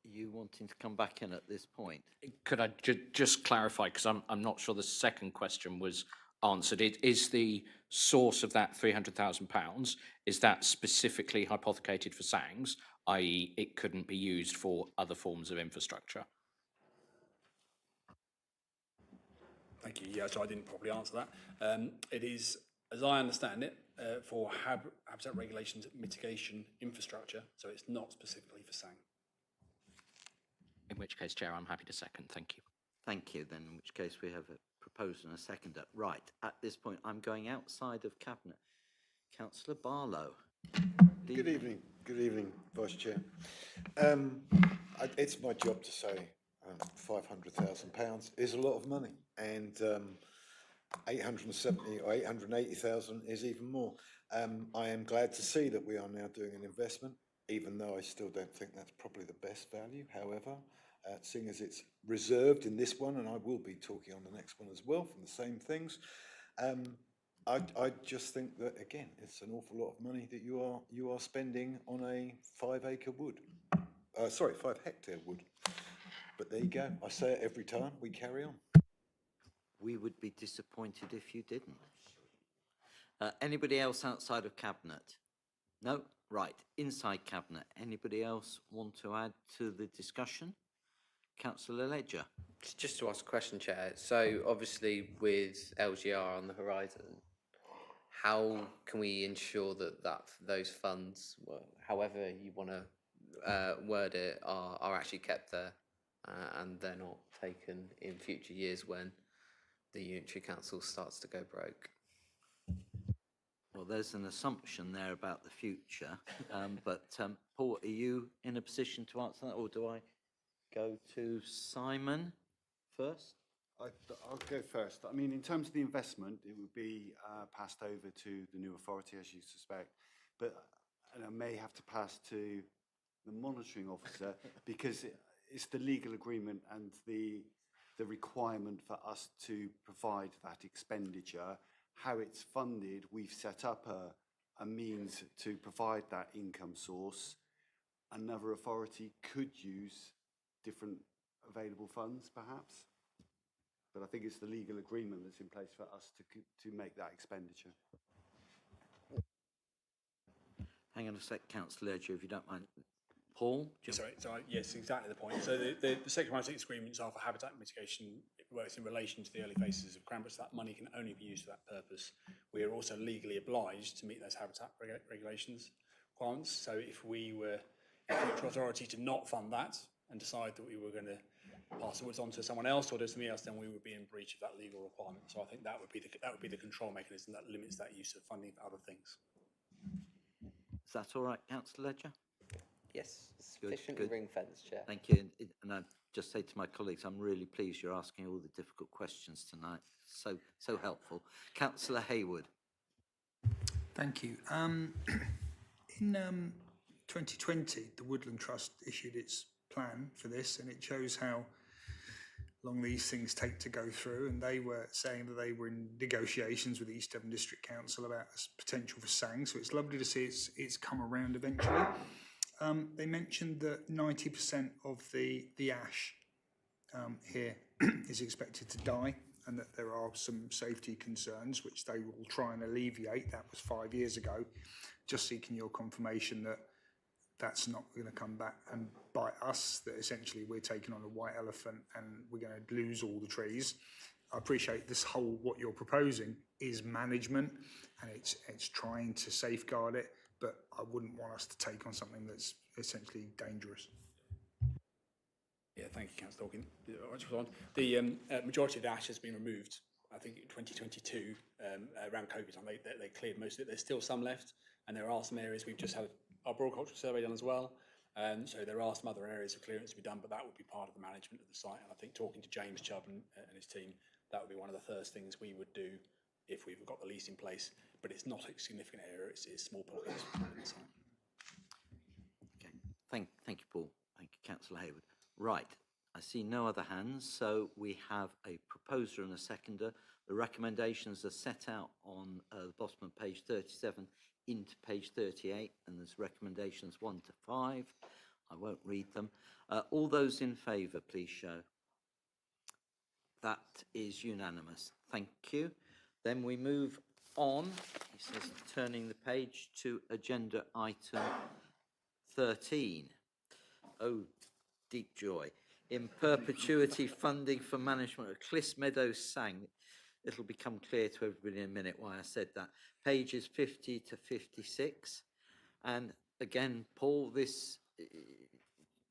You wanting to come back in at this point? Could I just clarify, because I'm not sure the second question was answered. Is the source of that £300,000, is that specifically hypothecated for SANGs, i.e. it couldn't be used for other forms of infrastructure? Thank you. Yeah, so I didn't properly answer that. It is, as I understand it, for habitat regulations mitigation infrastructure, so it's not specifically for SANG. In which case, Chair, I'm happy to second. Thank you. Thank you, then, in which case we have a proposal and a seconder. Right, at this point, I'm going outside of Cabinet. Councillor Barlow. Good evening. Good evening, Vice Chair. It's my job to say £500,000 is a lot of money, and 870 or 880,000 is even more. I am glad to see that we are now doing an investment, even though I still don't think that's probably the best value. However, seeing as it's reserved in this one, and I will be talking on the next one as well from the same things, I just think that, again, it's an awful lot of money that you are spending on a 5 acre wood. 5 hectare wood. But there you go. I say it every time. We carry on. We would be disappointed if you didn't. Anybody else outside of Cabinet? No? Right, inside Cabinet. Anybody else want to add to the discussion? Councillor Ledger. Just to ask a question, Chair. So obviously with LGR on the horizon, how can we ensure that those funds, however you want to word it, are actually kept there and they're not taken in future years when the Unitary Council starts to go broke? Well, there's an assumption there about the future, but Paul, are you in a position to answer that, or do I go to Simon first? I'll go first. I mean, in terms of the investment, it would be passed over to the new authority, as you suspect, but and I may have to pass to the monitoring officer because it's the legal agreement and the requirement for us to provide that expenditure. How it's funded, we've set up a means to provide that income source. Another authority could use different available funds, perhaps. But I think it's the legal agreement that's in place for us to make that expenditure. Hang on a sec, Councillor Ledger, if you don't mind. Paul? Sorry, yes, exactly the point. So the Sector 6 agreements are for habitat mitigation. It works in relation to the early phases of Cranbrook, so that money can only be used for that purpose. We are also legally obliged to meet those habitat regulations requirements. So if we were a future authority to not fund that and decide that we were going to pass the woods on to someone else or do something else, then we would be in breach of that legal requirement. So I think that would be the control mechanism that limits that use of funding for other things. Is that all right, Councillor Ledger? Yes, Good, sufficient good. ring fence, Chair. Thank you. And I just say to my colleagues, I'm really pleased you're asking all the difficult questions tonight. So helpful. Councillor Hayward. Thank you. In 2020, the Woodland Trust issued its plan for this, and it shows how long these things take to go through. And they were saying that they were in negotiations with the East Devon District Council about the potential for SANG. So it's lovely to see it's come around eventually. They mentioned that 90% of the ash here is expected to die, and that there are some safety concerns which they will try and alleviate. That was 5 years ago. Just seeking your confirmation that that's not going to come back and bite us, that essentially we're taking on a white elephant and we're going to lose all the trees. I appreciate this whole, what you're proposing is management and it's trying to safeguard it, but I wouldn't want us to take on something that's essentially dangerous. Yeah, thank you, Councillor Hawkins. The majority of the ash has been removed, I think, in 2022, around COVID time. They cleared most of it. There's still some left, and there are some areas. We've just had our horticultural survey done as well, so there are some other areas of clearance to be done, but that would be part of the management of the site. And I think talking to James Chubb and his team, that would be one of the first things we would do if we've got the lease in place. But it's not a significant area, it's small pockets on the site. Okay, thank you, Paul. Thank you, Councillor Hayward. Right, I see no other hands, so we have a proposer and a seconder. The recommendations are set out on the bottom of page 37 into page 38, and there's recommendations 1 to 5. I won't read them. All those in favour, please show. That is unanimous. Thank you. Then we move on, he says, turning the page to agenda item 13. Oh, deep joy. In perpetuity funding for management of Clis Meadows SANG. It'll become clear to everybody in a minute why I said that. Pages 50 to 56. And again, Paul, this, do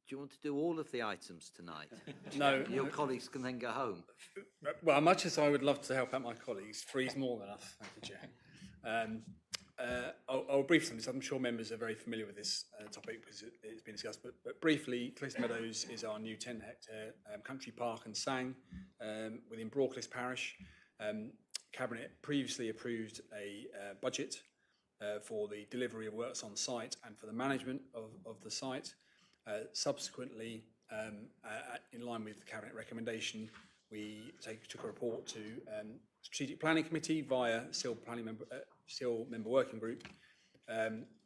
you want to do all of the items tonight? No. Your colleagues can then go home. Well, much as I would love to help out my colleagues, 3 is more than enough, thank you, Chair. I'll brief them, because I'm sure members are very familiar with this topic because it's been discussed, but briefly, Clis Meadows is our new 10-hectare country park and SANG within Broadcliff Parish. Cabinet previously approved a budget for the delivery of works on site and for the management of the site. Subsequently, in line with the Cabinet recommendation, we took a report to Strategic Planning Committee via SIL member working group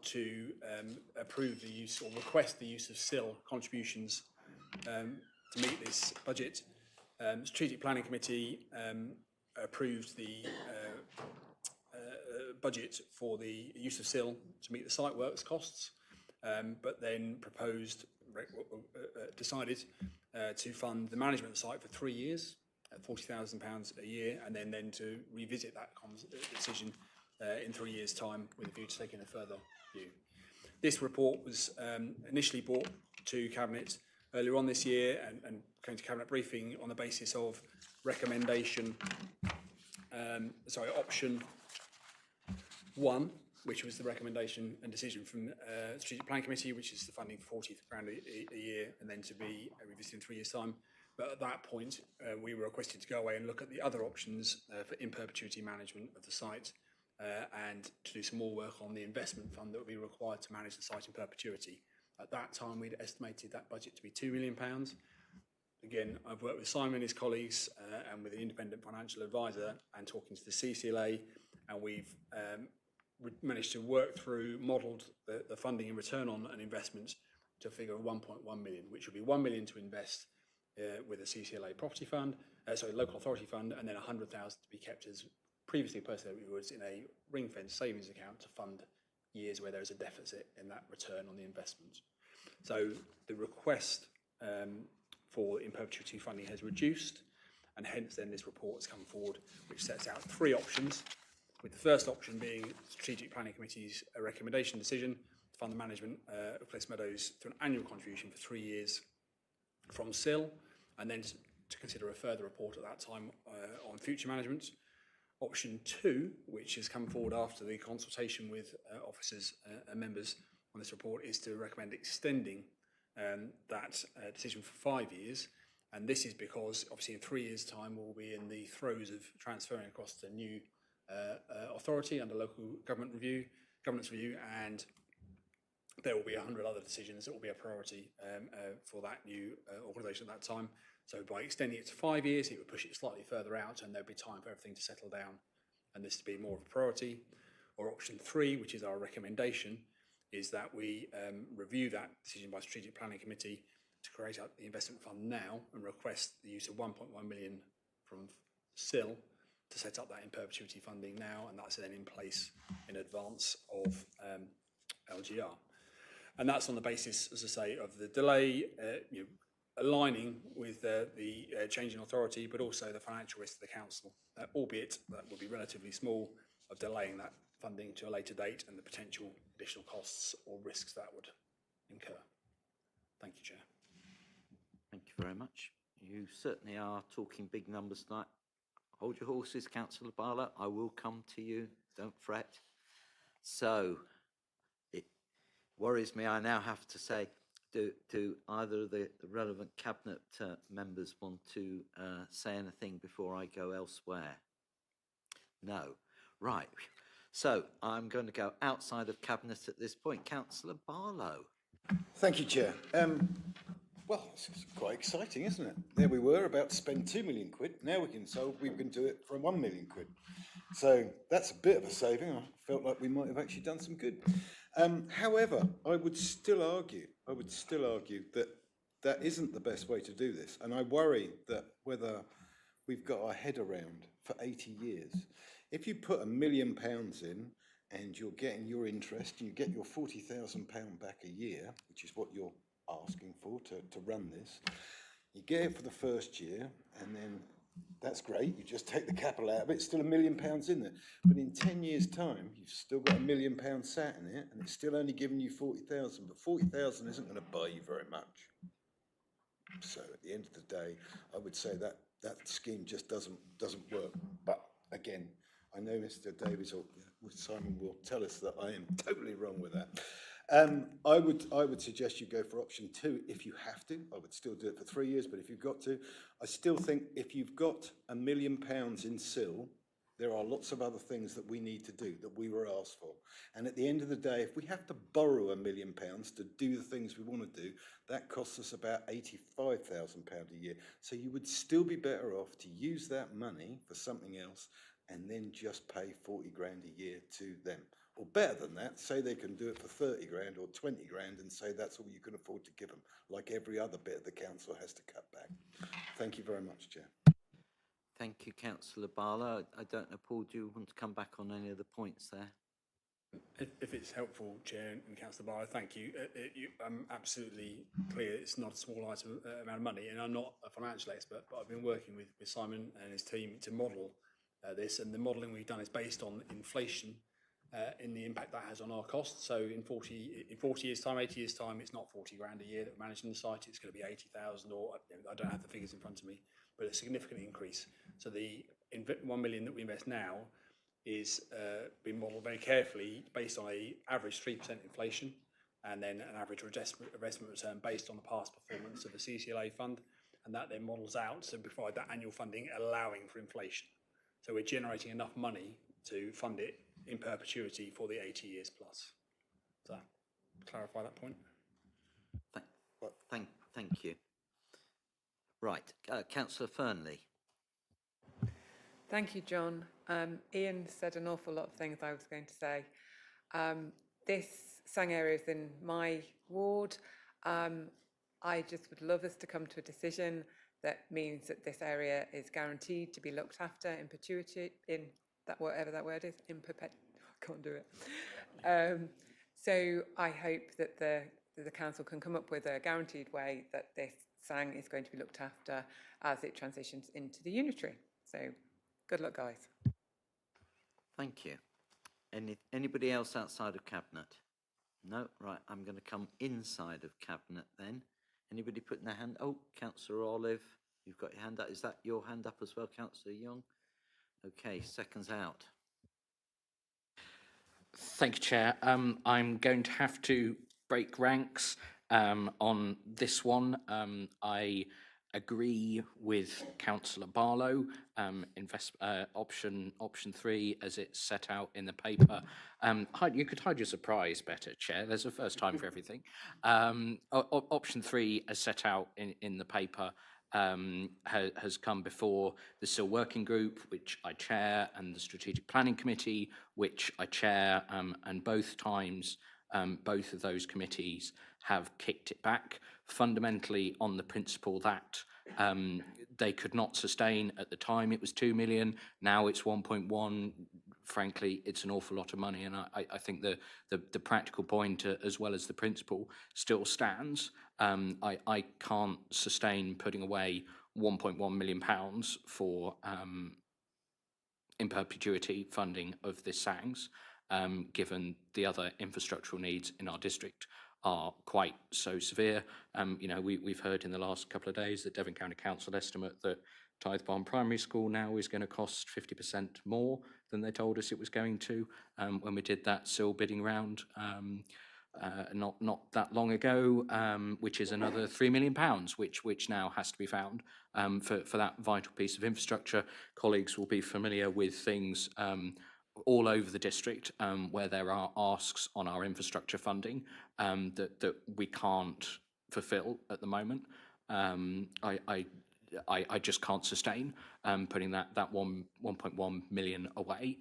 to approve the use or request the use of SIL contributions to meet this budget. Strategic Planning Committee approved the budget for the use of SIL to meet the site works costs, but then decided to fund the management of the site for 3 years at £40,000 a year, and then to revisit that decision in 3 years' time with a view to taking a further view. This report was initially brought to Cabinet earlier on this year and came to Cabinet briefing on the basis of recommendation, option 1, which was the recommendation and decision from Strategic Planning Committee, which is the funding for £40,000 a year and then to be revisited in 3 years' time. But at that point, we were requested to go away and look at the other options for in perpetuity management of the site and to do some more work on the investment fund that would be required to manage the site in perpetuity. At that time, we'd estimated that budget to be £2 million. Again, I've worked with Simon and his colleagues and with an independent financial advisor and talking to the CCLA, and we've managed to work through, modelled the funding and return on an investment to a figure of 1.1 million, which would be 1 million to invest with a CCLA property fund, local authority fund, and then 100,000 to be kept as previously Percy Woods in a ring-fenced savings account to fund years where there is a deficit in that return on the investment. So the request for in perpetuity funding has reduced, and hence then this report has come forward, which sets out 3 options, with the first option being Strategic Planning Committee's recommendation decision to fund the management of Place Meadows through an annual contribution for 3 years from SIL, and then to consider a further report at that time on future management. Option 2, which has come forward after the consultation with officers and members on this report, is to recommend extending that decision for 5 years. And this is because, obviously, in 3 years' time, we'll be in the throes of transferring across the new authority under local governance review, and there will be 100 other decisions that will be a priority for that new organisation at that time. So by extending it to 5 years, it would push it slightly further out, and there'll be time for everything to settle down and this to be more of a priority. Or option 3, which is our recommendation, is that we review that decision by Strategic Planning Committee to create out the investment fund now and request the use of 1.1 million from SIL to set up that in perpetuity funding now, and that's then in place in advance of LGR. And that's on the basis, as I say, of the delay, aligning with the change in authority, but also the financial risk to the council, albeit that would be relatively small, of delaying that funding to a later date and the potential additional costs or risks that would incur. Thank you, Chair. Thank you very much. You certainly are talking big numbers tonight. Hold your horses, Councillor Barlow. I will come to you. Don't fret. So, it worries me. I now have to say, do either of the relevant Cabinet members want to say anything before I go elsewhere? No. Right. So, I'm going to go outside of Cabinet at this point. Councillor Barlow. Thank you, Chair. Well, it's quite exciting, isn't it? There we were about to spend £2 million. Now we can do it for £1 million. So that's a bit of a saving. I felt like we might have actually done some good. However, I would still argue that that isn't the best way to do this. And I worry that whether we've got our head around for 80 years, if you put £1 million in and you're getting your interest, and you get your £40,000 back a year, which is what you're asking for to run this, you get it for the first year, and then that's great, you just take the capital out of it, it's still £1 million in there, but in 10 years' time you've still got £1 million sat in it, and it's still only giving you 40,000, but 40,000 isn't going to buy you very much. So at the end of the day, I would say that scheme just doesn't work. But again, I know Mr. Davies or Simon will tell us that I am totally wrong with that. I would suggest you go for option 2 if you have to. I would still do it for 3 years, but if you've got to, I still think if you've got £1 million in SIL There are lots of other things that we need to do that we were asked for. And at the end of the day, if we have to borrow £1 million to do the things we want to do, that costs us about £85,000 a year. So you would still be better off to use that money for something else and then just pay 40 grand a year to them. Or better than that, say they can do it for 30 grand or 20 grand and say that's all you can afford to give them, like every other bit of the council has to cut back. Thank you very much, Chair. Thank you, councillor Barlow. I don't know, Paul, do you want to come back on any of the points there? If it's helpful, Chair and Councillor Barlow, thank you. I'm absolutely clear it's not a small item, amount of money, and I'm not a financial expert, but I've been working with Simon and his team to model this, and the modelling we've done is based on inflation in the impact that has on our costs. So in 40 years' time, 80 years' time, it's not 40 grand a year that we're managing the site, it's going to be 80,000, or I don't have the figures in front of me, but a significant increase. So the 1 million that we invest now is being modelled very carefully based on a average 3% inflation, and then an average investment return based on the past performance of the CCLA fund, and that then models out to provide that annual funding allowing for inflation. So we're generating enough money to fund it in perpetuity for the 80 years plus. Does that clarify that point? Thank you. Right, councillor Fernley. Thank you, John. Ian said an awful lot of things I was going to say. This Sang area is in my ward. I just would love us to come to a decision that means that this area is guaranteed to be looked after in perpetuity, in that, whatever that word is, in perpet. I can't do it. So I hope that the council can come up with a guaranteed way that this Sang is going to be looked after as it transitions into the unitary. So good luck, guys. Thank you. Anybody else outside of Cabinet? No? Right, I'm going to come inside of Cabinet then. Anybody putting their hand? Oh, Councillor Olive, you've got your hand up. Is that your hand up as well, Councillor Young? Okay, seconds out. Thank you, Chair. I'm going to have to break ranks on this one. I agree with Councillor Barlow. Option 3, as it's set out in the paper. You could hide your surprise better, Chair. There's a first time for everything. Option 3, as set out in the paper, has come before the SIL Working Group, which I chair, and the Strategic Planning Committee, which I chair, and both times both of those committees have kicked it back, fundamentally on the principle that they could not sustain. At the time it was 2 million, now it's 1.1. Frankly, it's an awful lot of money, and I think the practical point as well as the principle still stands. I can't sustain putting away £1.1 million for in perpetuity funding of this SANGS, given the other infrastructural needs in our district are quite so severe. We've heard in the last couple of days that Devon County Council estimate that Tithe Barn Primary School now is going to cost 50% more than they told us it was going to when we did that SIL bidding round not that long ago, which is another £3 million, which now has to be found for that vital piece of infrastructure. Colleagues will be familiar with things all over the district where there are asks on our infrastructure funding that we can't fulfil at the moment. I just can't sustain putting that 1.1 million away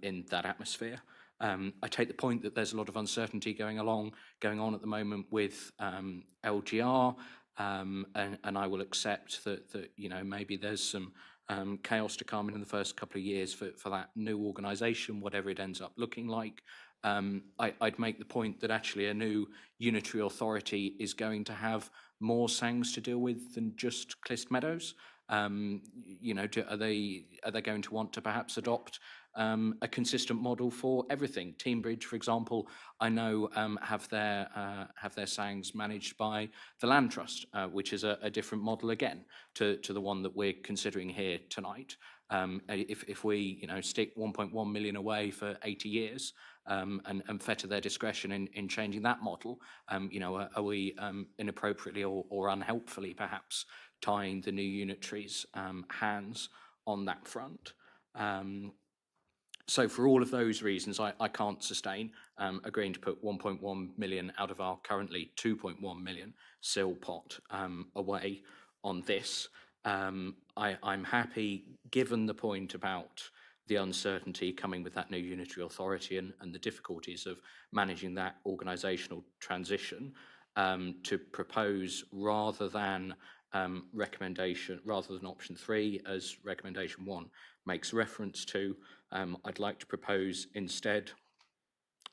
in that atmosphere. I take the point that there's a lot of uncertainty going on at the moment with LGR, and I will accept that maybe there's some chaos to come in the first couple of years for that new organisation, whatever it ends up looking like. I'd make the point that actually a new unitary authority is going to have more SANGs to deal with than just Clyst Meadows. Are they going to want to perhaps adopt a consistent model for everything? Teambridge, for example, I know have their SANGs managed by the Land Trust, which is a different model again to the one that we're considering here tonight. If we stick 1.1 million away for 80 years and fetter their discretion in changing that model, are we inappropriately or unhelpfully perhaps tying the new unitary's hands on that front? So for all of those reasons, I can't sustain agreeing to put 1.1 million out of our currently 2.1 million SIL pot away on this. I'm happy, given the point about the uncertainty coming with that new unitary authority and the difficulties of managing that organisational transition, to propose rather than option 3, as recommendation 1 makes reference to, I'd like to propose instead,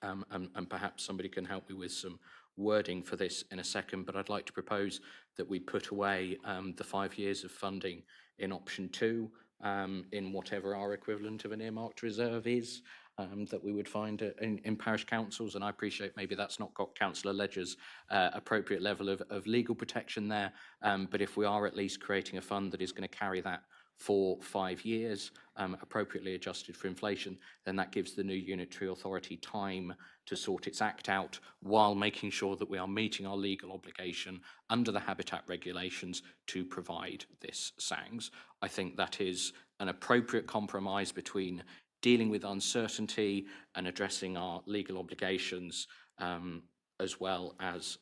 and perhaps somebody can help me with some wording for this in a second, but I'd like to propose that we put away the 5 years of funding in option 2 in whatever our equivalent of an earmarked reserve is that we would find in parish councils. And I appreciate maybe that's not got Councillor Ledger's appropriate level of legal protection there, but if we are at least creating a fund that is going to carry that for 5 years, appropriately adjusted for inflation, then that gives the new unitary authority time to sort its act out while making sure that we are meeting our legal obligation under the habitat regulations to provide this SANGS. I think that is an appropriate compromise between dealing with uncertainty and addressing our legal obligations, as well as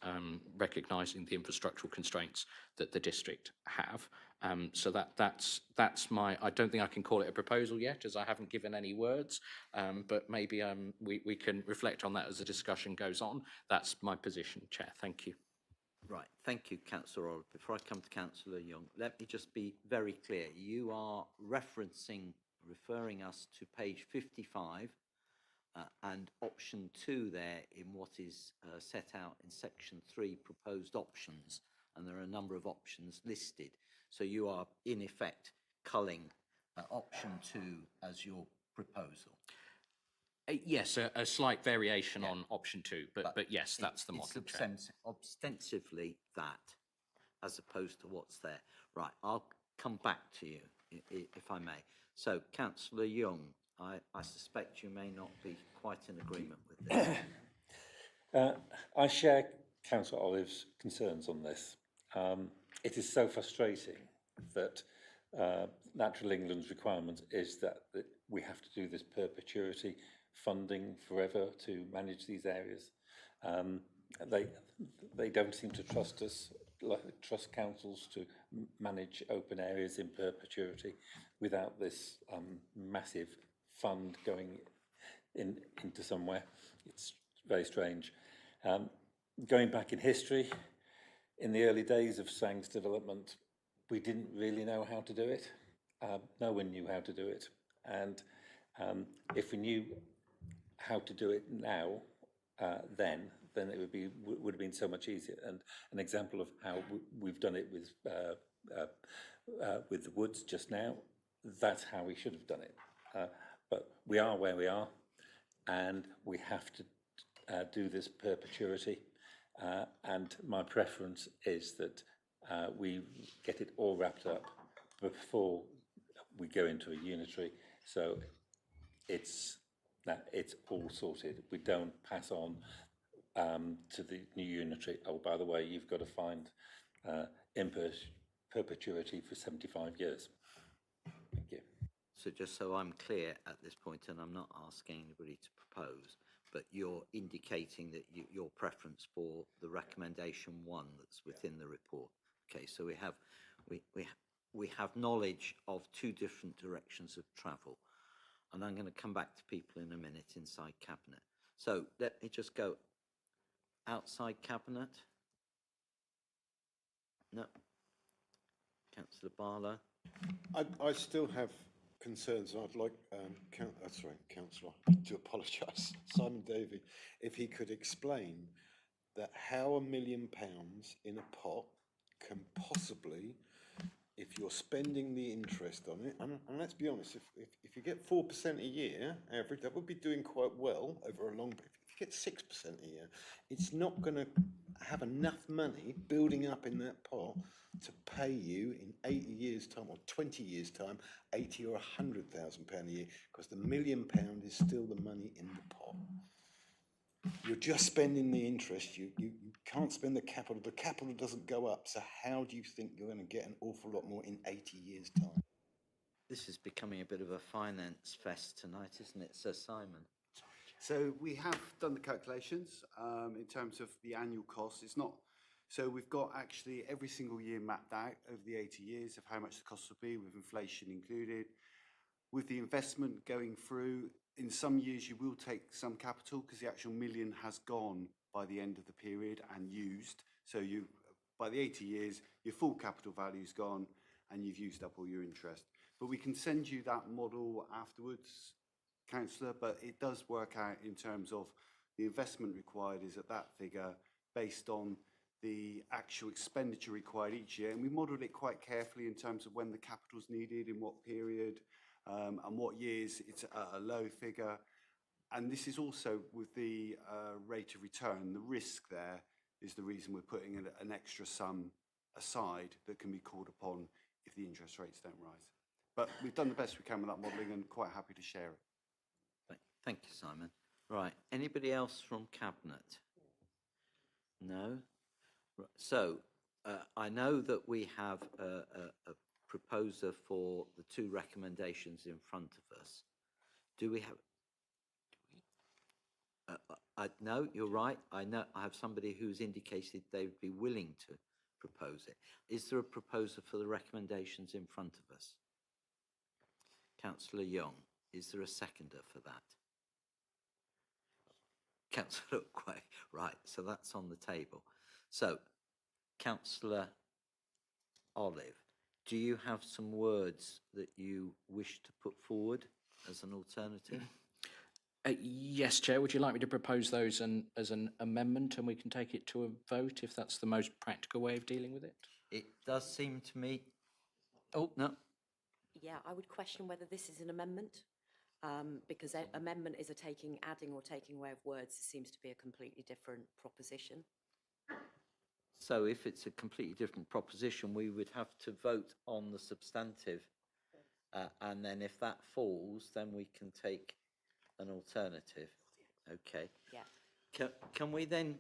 recognising the infrastructural constraints that the district have. So that's my, I don't think I can call it a proposal yet, as I haven't given any words, but maybe we can reflect on that as the discussion goes on. That's my position, Chair. Thank you. Right, thank you, Councillor Olive. Before I come to Councillor Young, let me just be very clear. You are referring us to page 55 and option 2 there in what is set out in section 3, proposed options, and there are a number of options listed. So you are in effect culling option 2 as your proposal. Yes, a slight variation on option 2, but yes, that's the model, Chair. It's ostensively that, as opposed to what's there. Right, I'll come back to you, if I may. So, Councillor Young, I suspect you may not be quite in agreement with this. I share Councillor Olive's concerns on this. It is so frustrating that Natural England's requirement is that we have to do this perpetuity funding forever to manage these areas. They don't seem to trust us, trust councils to manage open areas in perpetuity without this massive fund going into somewhere. It's very strange. Going back in history, in the early days of SANGS development, we didn't really know how to do it. No one knew how to do it. And if we knew how to do it now, then it would have been so much easier. And an example of how we've done it with the woods just now, that's how we should have done it. But we are where we are, and we have to do this perpetuity. And my preference is that we get it all wrapped up before we go into a unitary, so it's all sorted. We don't pass on to the new unitary. Oh, by the way, you've got to find in perpetuity for 75 years. Thank you. So just so I'm clear at this point, and I'm not asking anybody to propose, but you're indicating that your preference for the recommendation 1 that's within the report. Okay, so we have knowledge of 2 different directions of travel, and I'm going to come back to people in a minute inside Cabinet. So let me just go outside Cabinet. No. Councillor Barlow. I still have concerns. I'd like, Councillor, I do apologise, Simon Davey, if he could explain that how £1 million in a pot can possibly, if you're spending the interest on it, and let's be honest, if you get 4% a year average, that would be doing quite well over a long period. If you get 6% a year, it's not going to have enough money building up in that pot to pay you in 80 years' time or 20 years' time, 80 or £100,000 a year, because the £1 million is still the money in the pot. You're just spending the interest. You can't spend the capital. The capital doesn't go up. So how do you think you're going to get an awful lot more in 80 years' time? This is becoming a bit of a finance fest tonight, isn't it, Sir Simon? So we have done the calculations in terms of the annual cost. It's not, so we've got actually every single year mapped out over the 80 years of how much the cost will be with inflation included. With the investment going through, in some years you will take some capital because the actual million has gone by the end of the period and used. So you, by the 80 years, your full capital value is gone and you've used up all your interest. But we can send you that model afterwards, Councillor, but it does work out in terms of the investment required is at that figure based on the actual expenditure required each year. And we modelled it quite carefully in terms of when the capital is needed, in what period, and what years it's at a low figure. And this is also with the rate of return. The risk there is the reason we're putting an extra sum aside that can be called upon if the interest rates don't rise. But we've done the best we can with that modelling and quite happy to share it. Thank you, Simon. Right, anybody else from Cabinet? No? Right, so, I know that we have a proposer for the two recommendations in front of us. Do we have... no, you're right. I know I have somebody who's indicated they would be willing to propose it. Is there a proposer for the recommendations in front of us? Councillor Young, is there a seconder for that? Councillor Quay, right, so that's on the table. So, Councillor Olive, do you have some words that you wish to put forward as an alternative? Yes, Chair, would you like me to propose those as an amendment and we can take it to a vote if that's the most practical way of dealing with it? It does seem to me... Oh, no. Yeah, I would question whether this is an amendment, because amendment is adding or taking away of words. It seems to be a completely different proposition. So if it's a completely different proposition, we would have to vote on the substantive. And then if that falls, then we can take an alternative. Okay. Yeah. Can we then,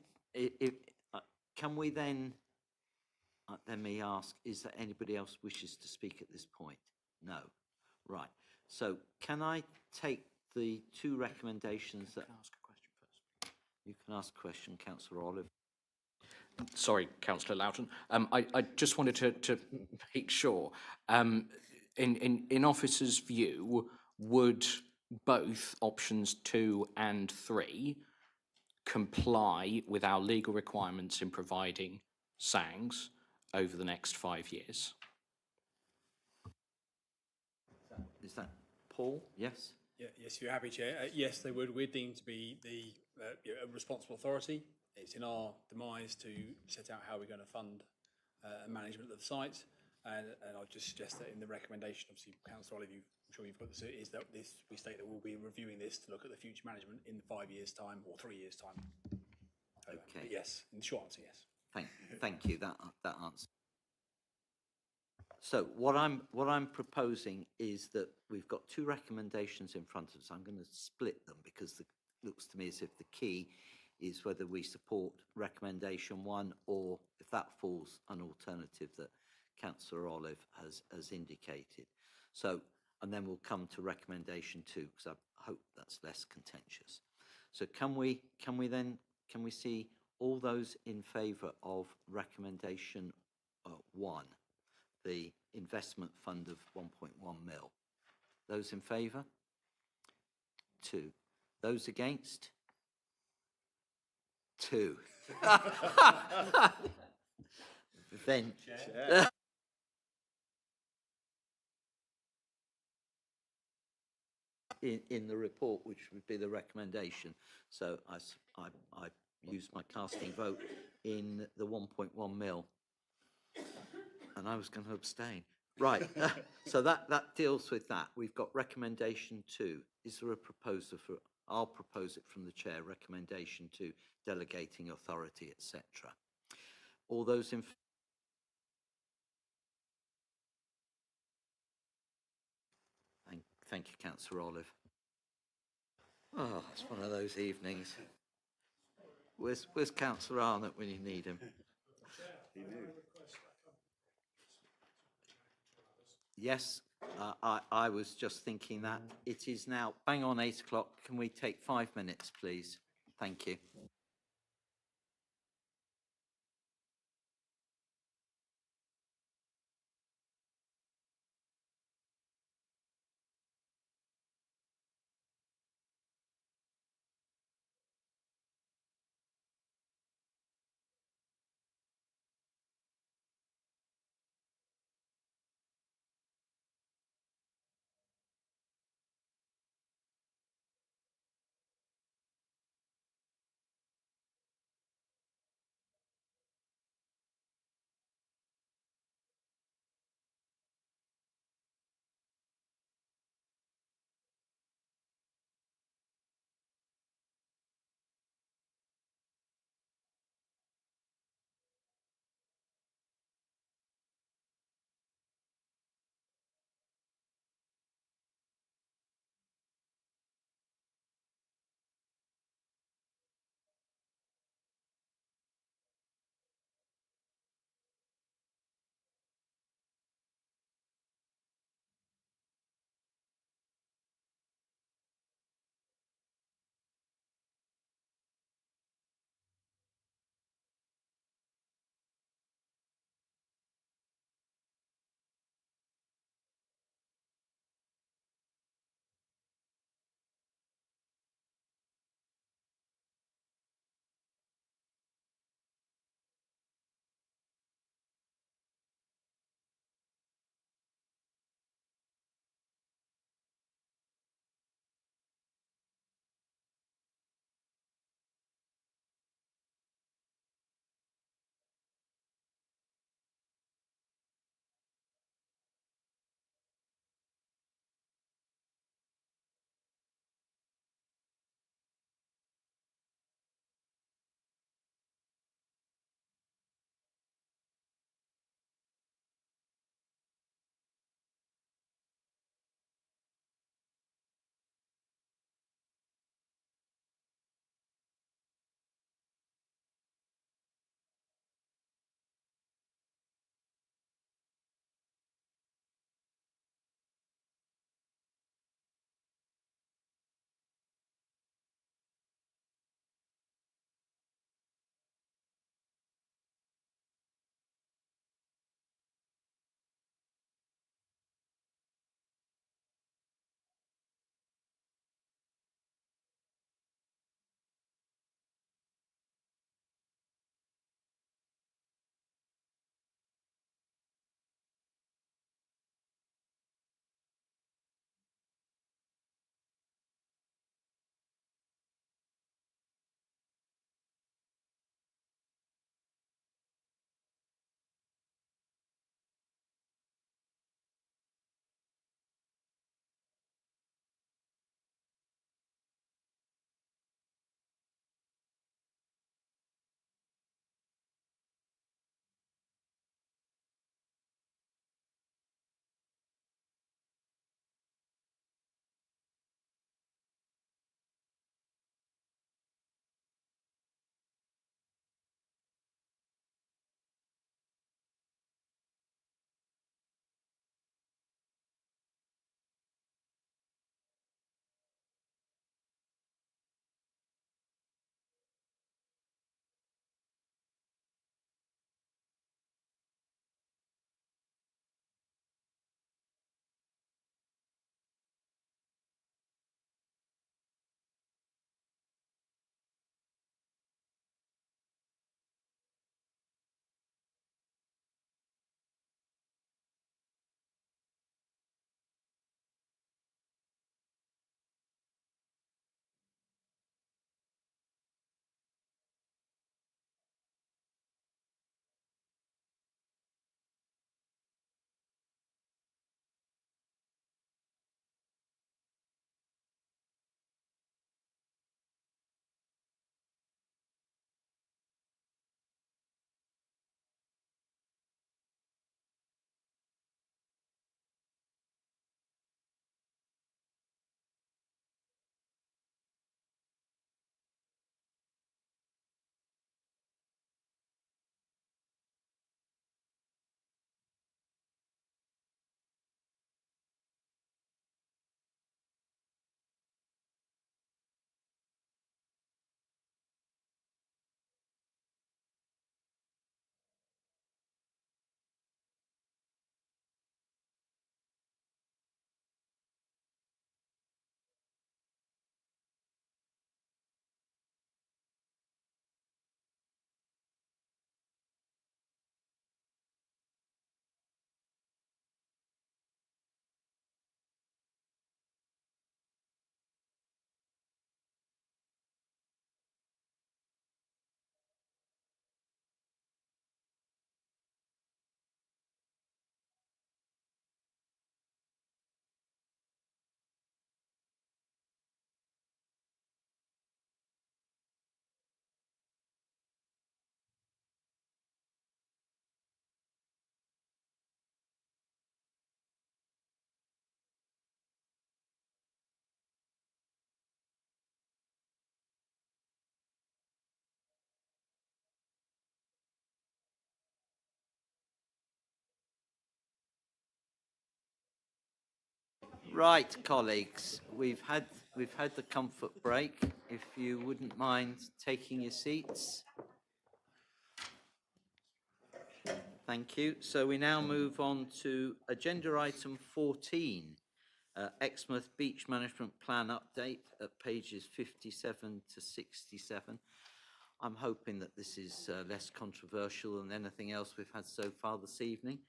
let me ask, is there anybody else wishes to speak at this point? No. Right. So can I take the two recommendations that... Can I ask a question first? You can ask a question, Councillor Olive. Sorry, Councillor Loughton. I just wanted to make sure, in officers' view, would both options 2 and 3 comply with our legal requirements in providing SANGs over the next 5 years? Is that Paul? Yes? Yeah, yes, if you're happy, Chair. Yes, they would. We're deemed to be the responsible authority. It's in our demise to set out how we're going to fund management of the site. And I'll just suggest that in the recommendation, obviously, Councillor Olive, I'm sure you've got this, is that we state that we'll be reviewing this to look at the future management in 5 years' time or 3 years' time. Okay. But yes, in the short answer, yes. Thank you. That answer. So what I'm proposing is that we've got two recommendations in front of us. I'm going to split them because it looks to me as if the key is whether we support recommendation 1 or, if that falls, an alternative that Councillor Olive has indicated. So, and then we'll come to recommendation 2 because I hope that's less contentious. So can we see all those in favour of recommendation 1, the investment fund of 1.1 mil? Those in favour? 2. Those against? 2. Then... In the report, which would be the recommendation. So I used my casting vote in the 1.1 mil. And I was going to abstain. Right, so that deals with that. We've got recommendation 2. Is there a proposer for... I'll propose it from the chair, recommendation 2, delegating authority, etc. All those in... Thank you, Councillor Olive. Oh, it's one of those evenings. Where's Councillor Arnott when you need him? Yes, I was just thinking that it is now bang on 8 o'clock. Can we take 5 minutes, please? Thank you. Right, colleagues, we've had the comfort break. If you wouldn't mind taking your seats. Thank you. So we now move on to agenda item 14, Exmouth Beach Management Plan update at pages 57 to 67. I'm hoping that this is less controversial than anything else we've had so far this evening.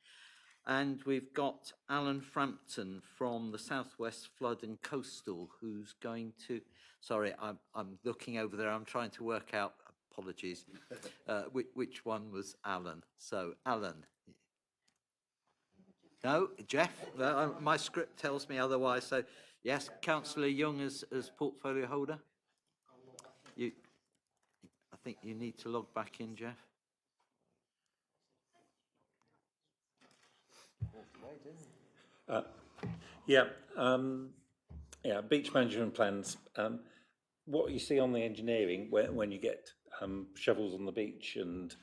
And we've got Alan Frampton from the Southwest Flood and Coastal, who's going to, sorry, I'm looking over there, I'm trying to work out, apologies, which one was Alan. So, Alan. No, Jeff, my script tells me otherwise. So, yes, Councillor Young as portfolio holder. I think you need to log back in, Jeff. Beach management plans. What you see on the engineering when you get shovels on the beach and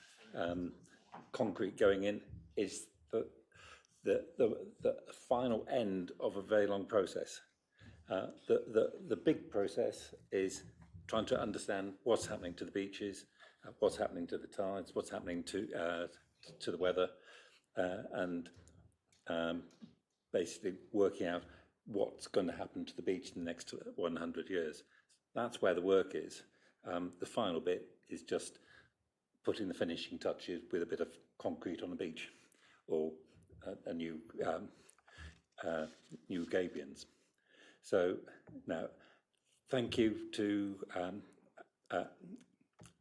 concrete going in is the final end of a very long process. The big process is trying to understand what's happening to the beaches, what's happening to the tides, what's happening to the weather, and basically working out what's going to happen to the beach in the next 100 years. That's where the work is. The final bit is just putting the finishing touches with a bit of concrete on the beach or a new gabions. So now, thank you to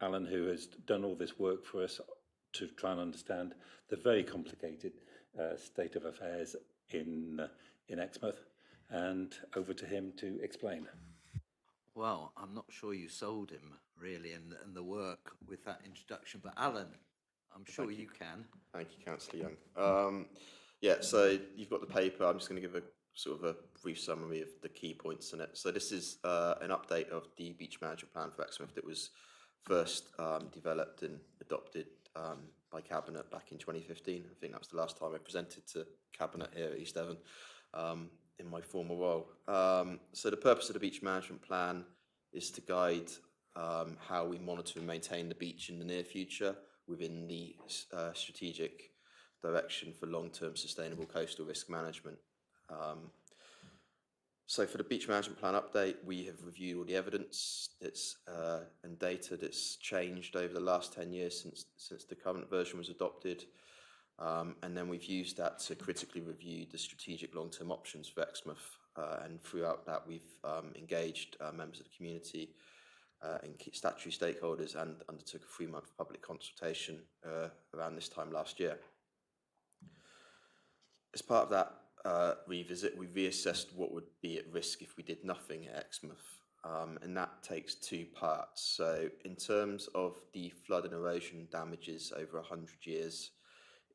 Alan, who has done all this work for us to try and understand the very complicated state of affairs in Exmouth, and over to him to explain. Well, I'm not sure you sold him, really, and the work with that introduction, but Alan, I'm sure you can. Thank you, Councillor Young. So you've got the paper. I'm just going to give a sort of a brief summary of the key points in it. So this is an update of the beach management plan for Exmouth that was first developed and adopted by Cabinet back in 2015. I think that was the last time I presented to Cabinet here at East Devon in my former role. So the purpose of the beach management plan is to guide how we monitor and maintain the beach in the near future within the strategic direction for long-term sustainable coastal risk management. So for the beach management plan update, we have reviewed all the evidence and data that's changed over the last 10 years since the current version was adopted. And then we've used that to critically review the strategic long-term options for Exmouth. And throughout that, we've engaged members of the community and statutory stakeholders and undertook a 3-month public consultation around this time last year. As part of that revisit, we reassessed what would be at risk if we did nothing at Exmouth. And that takes 2 parts. So in terms of the flood and erosion damages over 100 years,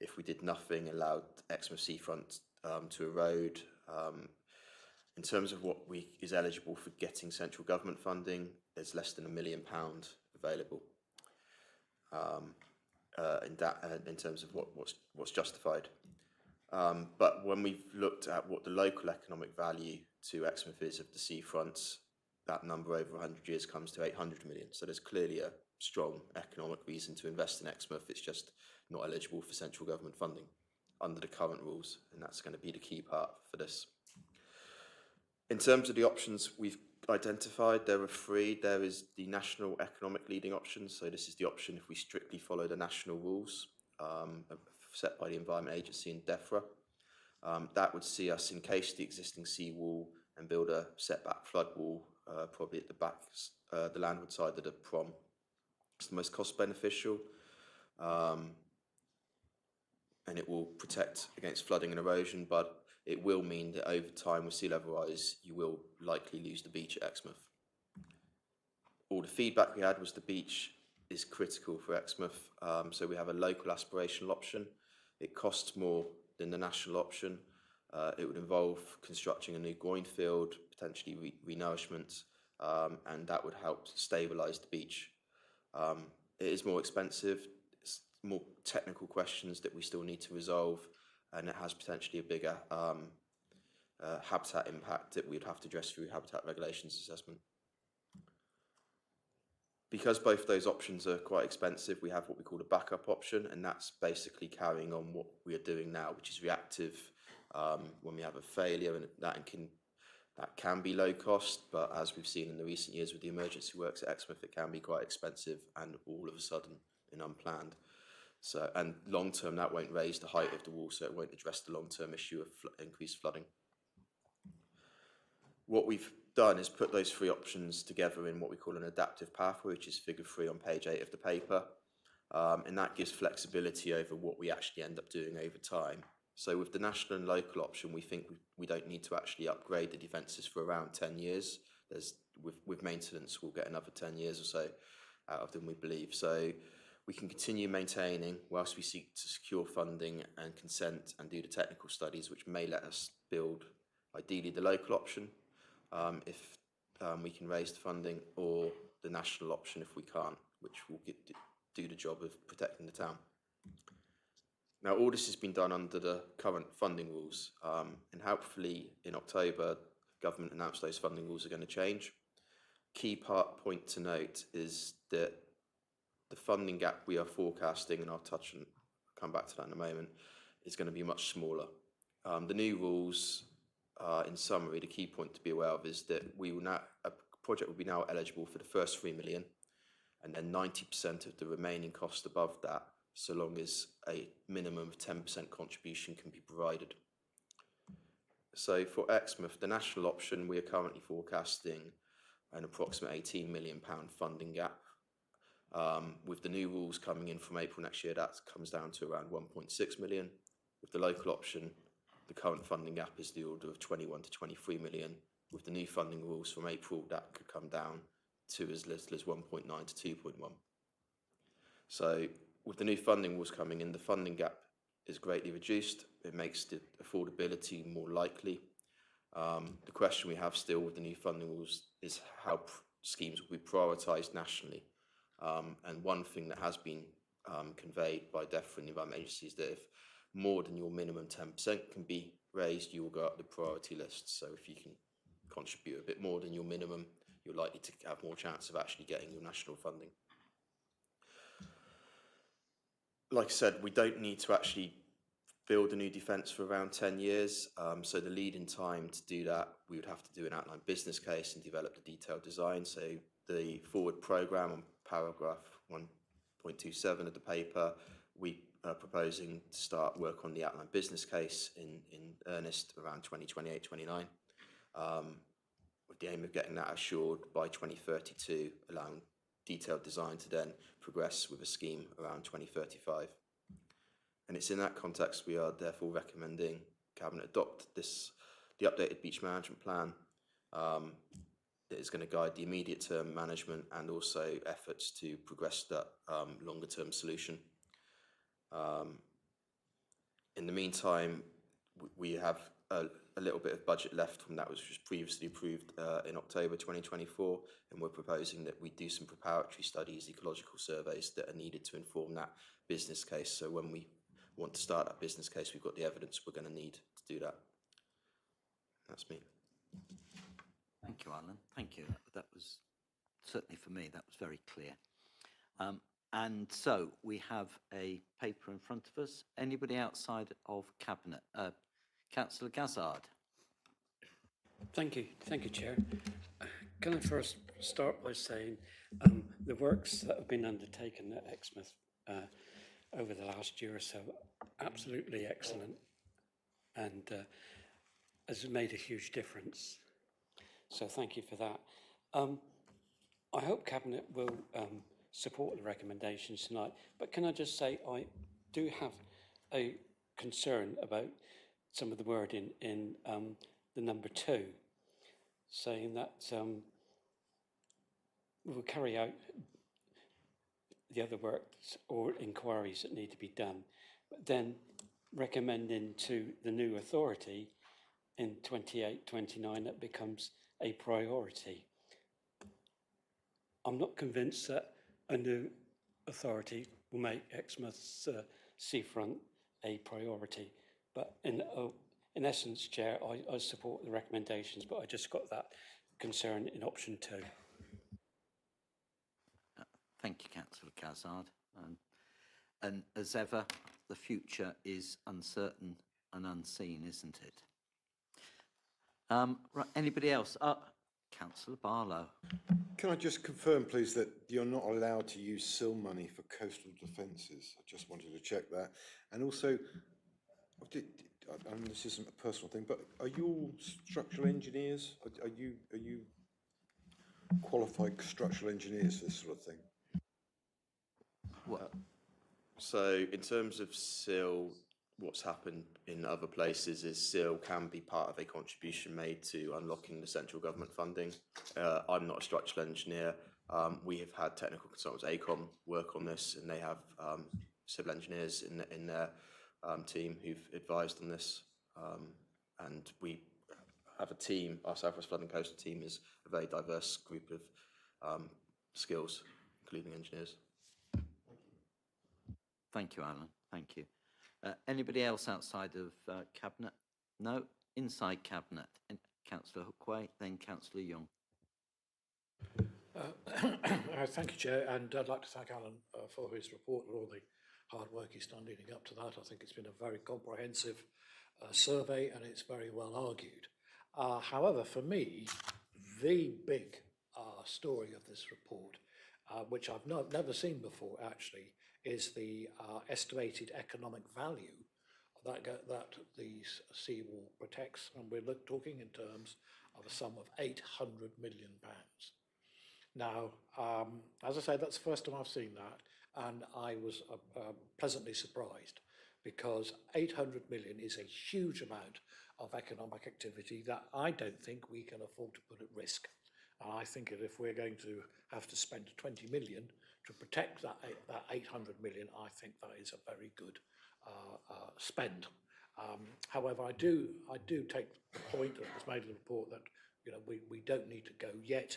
if we did nothing, allowed Exmouth seafront to erode. In terms of what is eligible for getting central government funding, there's less than £1 million available in terms of what's justified. But when we've looked at what the local economic value to Exmouth is of the seafronts, that number over 100 years comes to 800 million. So there's clearly a strong economic reason to invest in Exmouth. It's just not eligible for central government funding under the current rules, and that's going to be the key part for this. In terms of the options we've identified, there are 3. There is the national economic leading option. So this is the option if we strictly follow the national rules set by the Environment Agency and DEFRA. That would see us encase the existing seawall and build a setback flood wall, probably at the back, the landward side of the prom. It's the most cost beneficial, and it will protect against flooding and erosion, but it will mean that over time with sea level rise, you will likely lose the beach at Exmouth. All the feedback we had was the beach is critical for Exmouth, so we have a local aspirational option. It costs more than the national option. It would involve constructing a new groin field, potentially re-nourishment, and that would help stabilise the beach. It is more expensive, it's more technical questions that we still need to resolve, and it has potentially a bigger habitat impact that we'd have to address through habitat regulations assessment. Because both those options are quite expensive, we have what we call a backup option, and that's basically carrying on what we are doing now, which is reactive when we have a failure, and that can be low cost, but as we've seen in the recent years with the emergency works at Exmouth, it can be quite expensive and all of a sudden and unplanned. So, and long term, that won't raise the height of the wall, so it won't address the long term issue of increased flooding. What we've done is put those three options together in what we call an adaptive pathway, which is figure 3 on page 8 of the paper. And that gives flexibility over what we actually end up doing over time. So with the national and local option, we think we don't need to actually upgrade the defences for around 10 years. With maintenance, we'll get another 10 years or so out of them, we believe. So we can continue maintaining whilst we seek to secure funding and consent and do the technical studies, which may let us build, ideally, the local option, if we can raise the funding, or the national option if we can't, which will do the job of protecting the town. Now, all this has been done under the current funding rules, and hopefully in October, government announced those funding rules are going to change. Key point to note is that the funding gap we are forecasting, and I'll come back to that in a moment, is going to be much smaller. The new rules, in summary, the key point to be aware of is that a project will be now eligible for the first 3 million, and then 90% of the remaining cost above that, so long as a minimum of 10% contribution can be provided. So for Exmouth, the national option, we are currently forecasting an approximate £18 million funding gap. With the new rules coming in from April next year, that comes down to around 1.6 million. With the local option, the current funding gap is the order of 21 to 23 million. With the new funding rules from April, that could come down to as little as 1.9 to 2.1. So with the new funding rules coming in, the funding gap is greatly reduced. It makes the affordability more likely. The question we have still with the new funding rules is how schemes will be prioritised nationally. And one thing that has been conveyed by DEFRA and the Environment Agency is that if more than your minimum 10% can be raised, you will go up the priority list. So if you can contribute a bit more than your minimum, you're likely to have more chance of actually getting your national funding. Like I said, we don't need to actually build a new defence for around 10 years. So the lead-in time to do that, we would have to do an outline business case and develop the detailed design. So the forward programme on paragraph 1.27 of the paper, we are proposing to start work on the outline business case in earnest around 2028-29, with the aim of getting that assured by 2032, allowing detailed design to then progress with a scheme around 2035. And it's in that context we are therefore recommending Cabinet adopt the updated beach management plan that is going to guide the immediate term management and also efforts to progress that longer term solution. In the meantime, we have a little bit of budget left from that which was previously approved in October 2024, and we're proposing that we do some preparatory studies, ecological surveys that are needed to inform that business case. So when we want to start that business case, we've got the evidence we're going to need to do that. That's me. Thank you, Alan. Thank you. That was, certainly for me, that was very clear. And so we have a paper in front of us. Anybody outside of Cabinet? Councillor Gazzard. Thank you, Chair. Can I first start by saying the works that have been undertaken at Exmouth over the last year or so, absolutely excellent, and has made a huge difference. So thank you for that. I hope Cabinet will support the recommendations tonight, but can I just say I do have a concern about some of the wording in the number 2, saying that we will carry out the other works or inquiries that need to be done, but then recommending to the new authority in 28-29 that becomes a priority. I'm not convinced that a new authority will make Exmouth's seafront a priority, but in in essence, Chair, I support the recommendations, but I just got that concern in option 2. Thank you, Councillor Cassard. And as ever, the future is uncertain and unseen, isn't it? Right, anybody else? Councillor Barlow. Can I just confirm, please, that you're not allowed to use SIL money for coastal defences? I just wanted to check that. And also, and this isn't a personal thing, but are you all structural engineers? Are you qualified structural engineers for this sort of thing? So in terms of SIL, what's happened in other places is SIL can be part of a contribution made to unlocking the central government funding. I'm not a structural engineer. We have had technical consultants, AECOM, work on this, and they have civil engineers in their team who've advised on this. And we have a team, our South West Flood and Coastal team is a very diverse group of skills, including engineers. Thank you, Alan. Thank you. Anybody else outside of Cabinet? No? Inside Cabinet. Councillor Hookway, then Councillor Young. Thank you, Chair, and I'd like to thank Alan for his report and all the hard work he's done leading up to that. I think it's been a very comprehensive survey and it's very well argued. However, for me, the big story of this report, which I've never seen before actually, is the estimated economic value that the seawall protects, and we're talking in terms of a sum of £800 million. Now, as I say, that's the first time I've seen that, and I was pleasantly surprised, because 800 million is a huge amount of economic activity that I don't think we can afford to put at risk. And I think that if we're going to have to spend 20 million to protect that 800 million, I think that is a very good spend. However, I do take the point that was made in the report that we don't need to go yet.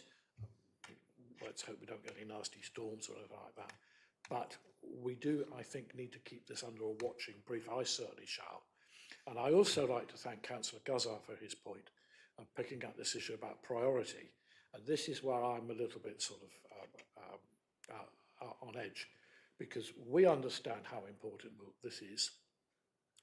Let's hope we don't get any nasty storms or anything like that. But we do, I think, need to keep this under a watching brief. I certainly shall. And I also like to thank Councillor Guzar for his point of picking up this issue about priority. And this is where I'm a little bit sort of on edge, because we understand how important this is.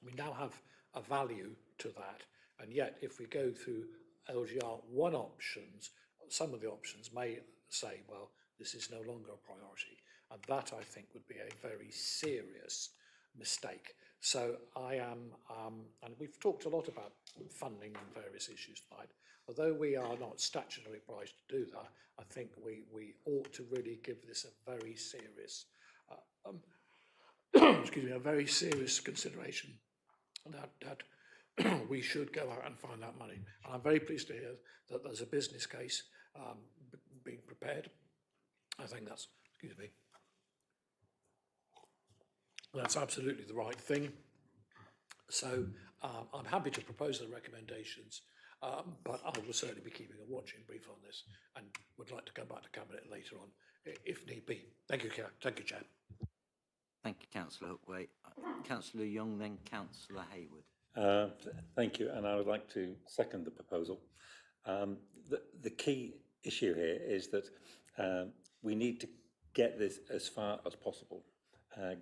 We now have a value to that, and yet if we go through LGR 1 options, some of the options may say, well, this is no longer a priority, and that I think would be a very serious mistake. So I am, and we've talked a lot about funding and various issues tonight. Although we are not statutorily obliged to do that, I think we ought to really give this a very serious, excuse me, a very serious consideration that we should go out and find that money. And I'm very pleased to hear that there's a business case being prepared. I think that's, excuse me, that's absolutely the right thing. So I'm happy to propose the recommendations, but I will certainly be keeping a watching brief on this and would like to come back to Cabinet later on if need be. Thank you, Chair. Thank you, Chair. Thank you, Councillor Hookway. Councillor Young, then Councillor Hayward. Thank you, and I would like to second the proposal. The key issue here is that we need to get this as far as possible,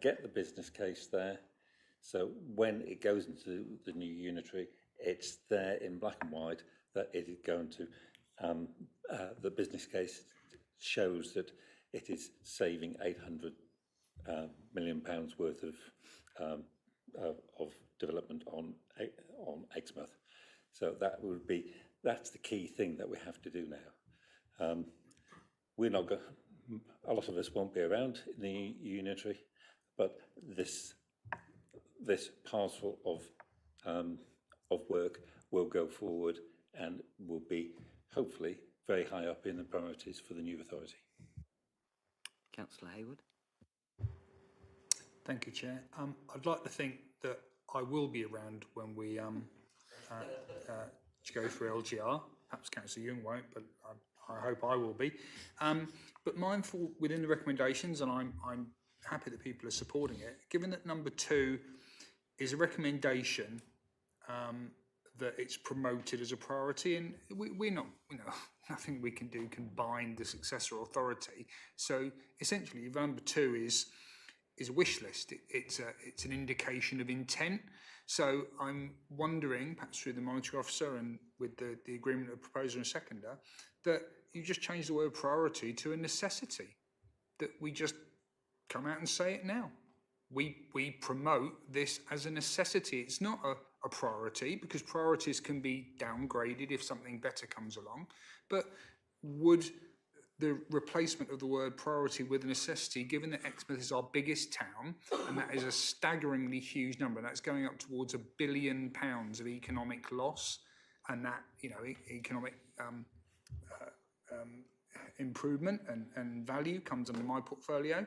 get the business case there, so when it goes into the new unitary, it's there in black and white that it is going to, the business case shows that it is saving £800 million worth of development on Exmouth. So that's the key thing that we have to do now. We're not going, a lot of us won't be around in the unitary, but this parcel of work will go forward and will be hopefully very high up in the priorities for the new authority. Councillor Hayward. Thank you, Chair. I'd like to think that I will be around when we go through LGR. Perhaps Councillor Young won't, but I hope I will be. But mindful within the recommendations, and I'm happy that people are supporting it, given that number 2 is a recommendation that it's promoted as a priority, and we're not, nothing we can do can bind the successor authority. So essentially, number 2 is a wish list. It's an indication of intent. So I'm wondering, perhaps through the monitoring officer and with the agreement of proposer and seconder, that you just change the word priority to a necessity, that we just come out and say it now. We promote this as a necessity. It's not a priority, because priorities can be downgraded if something better comes along. But would the replacement of the word priority with a necessity, given that Exmouth is our biggest town, and that is a staggeringly huge number, that's going up towards £1 billion of economic loss, and that, economic improvement and value comes under my portfolio.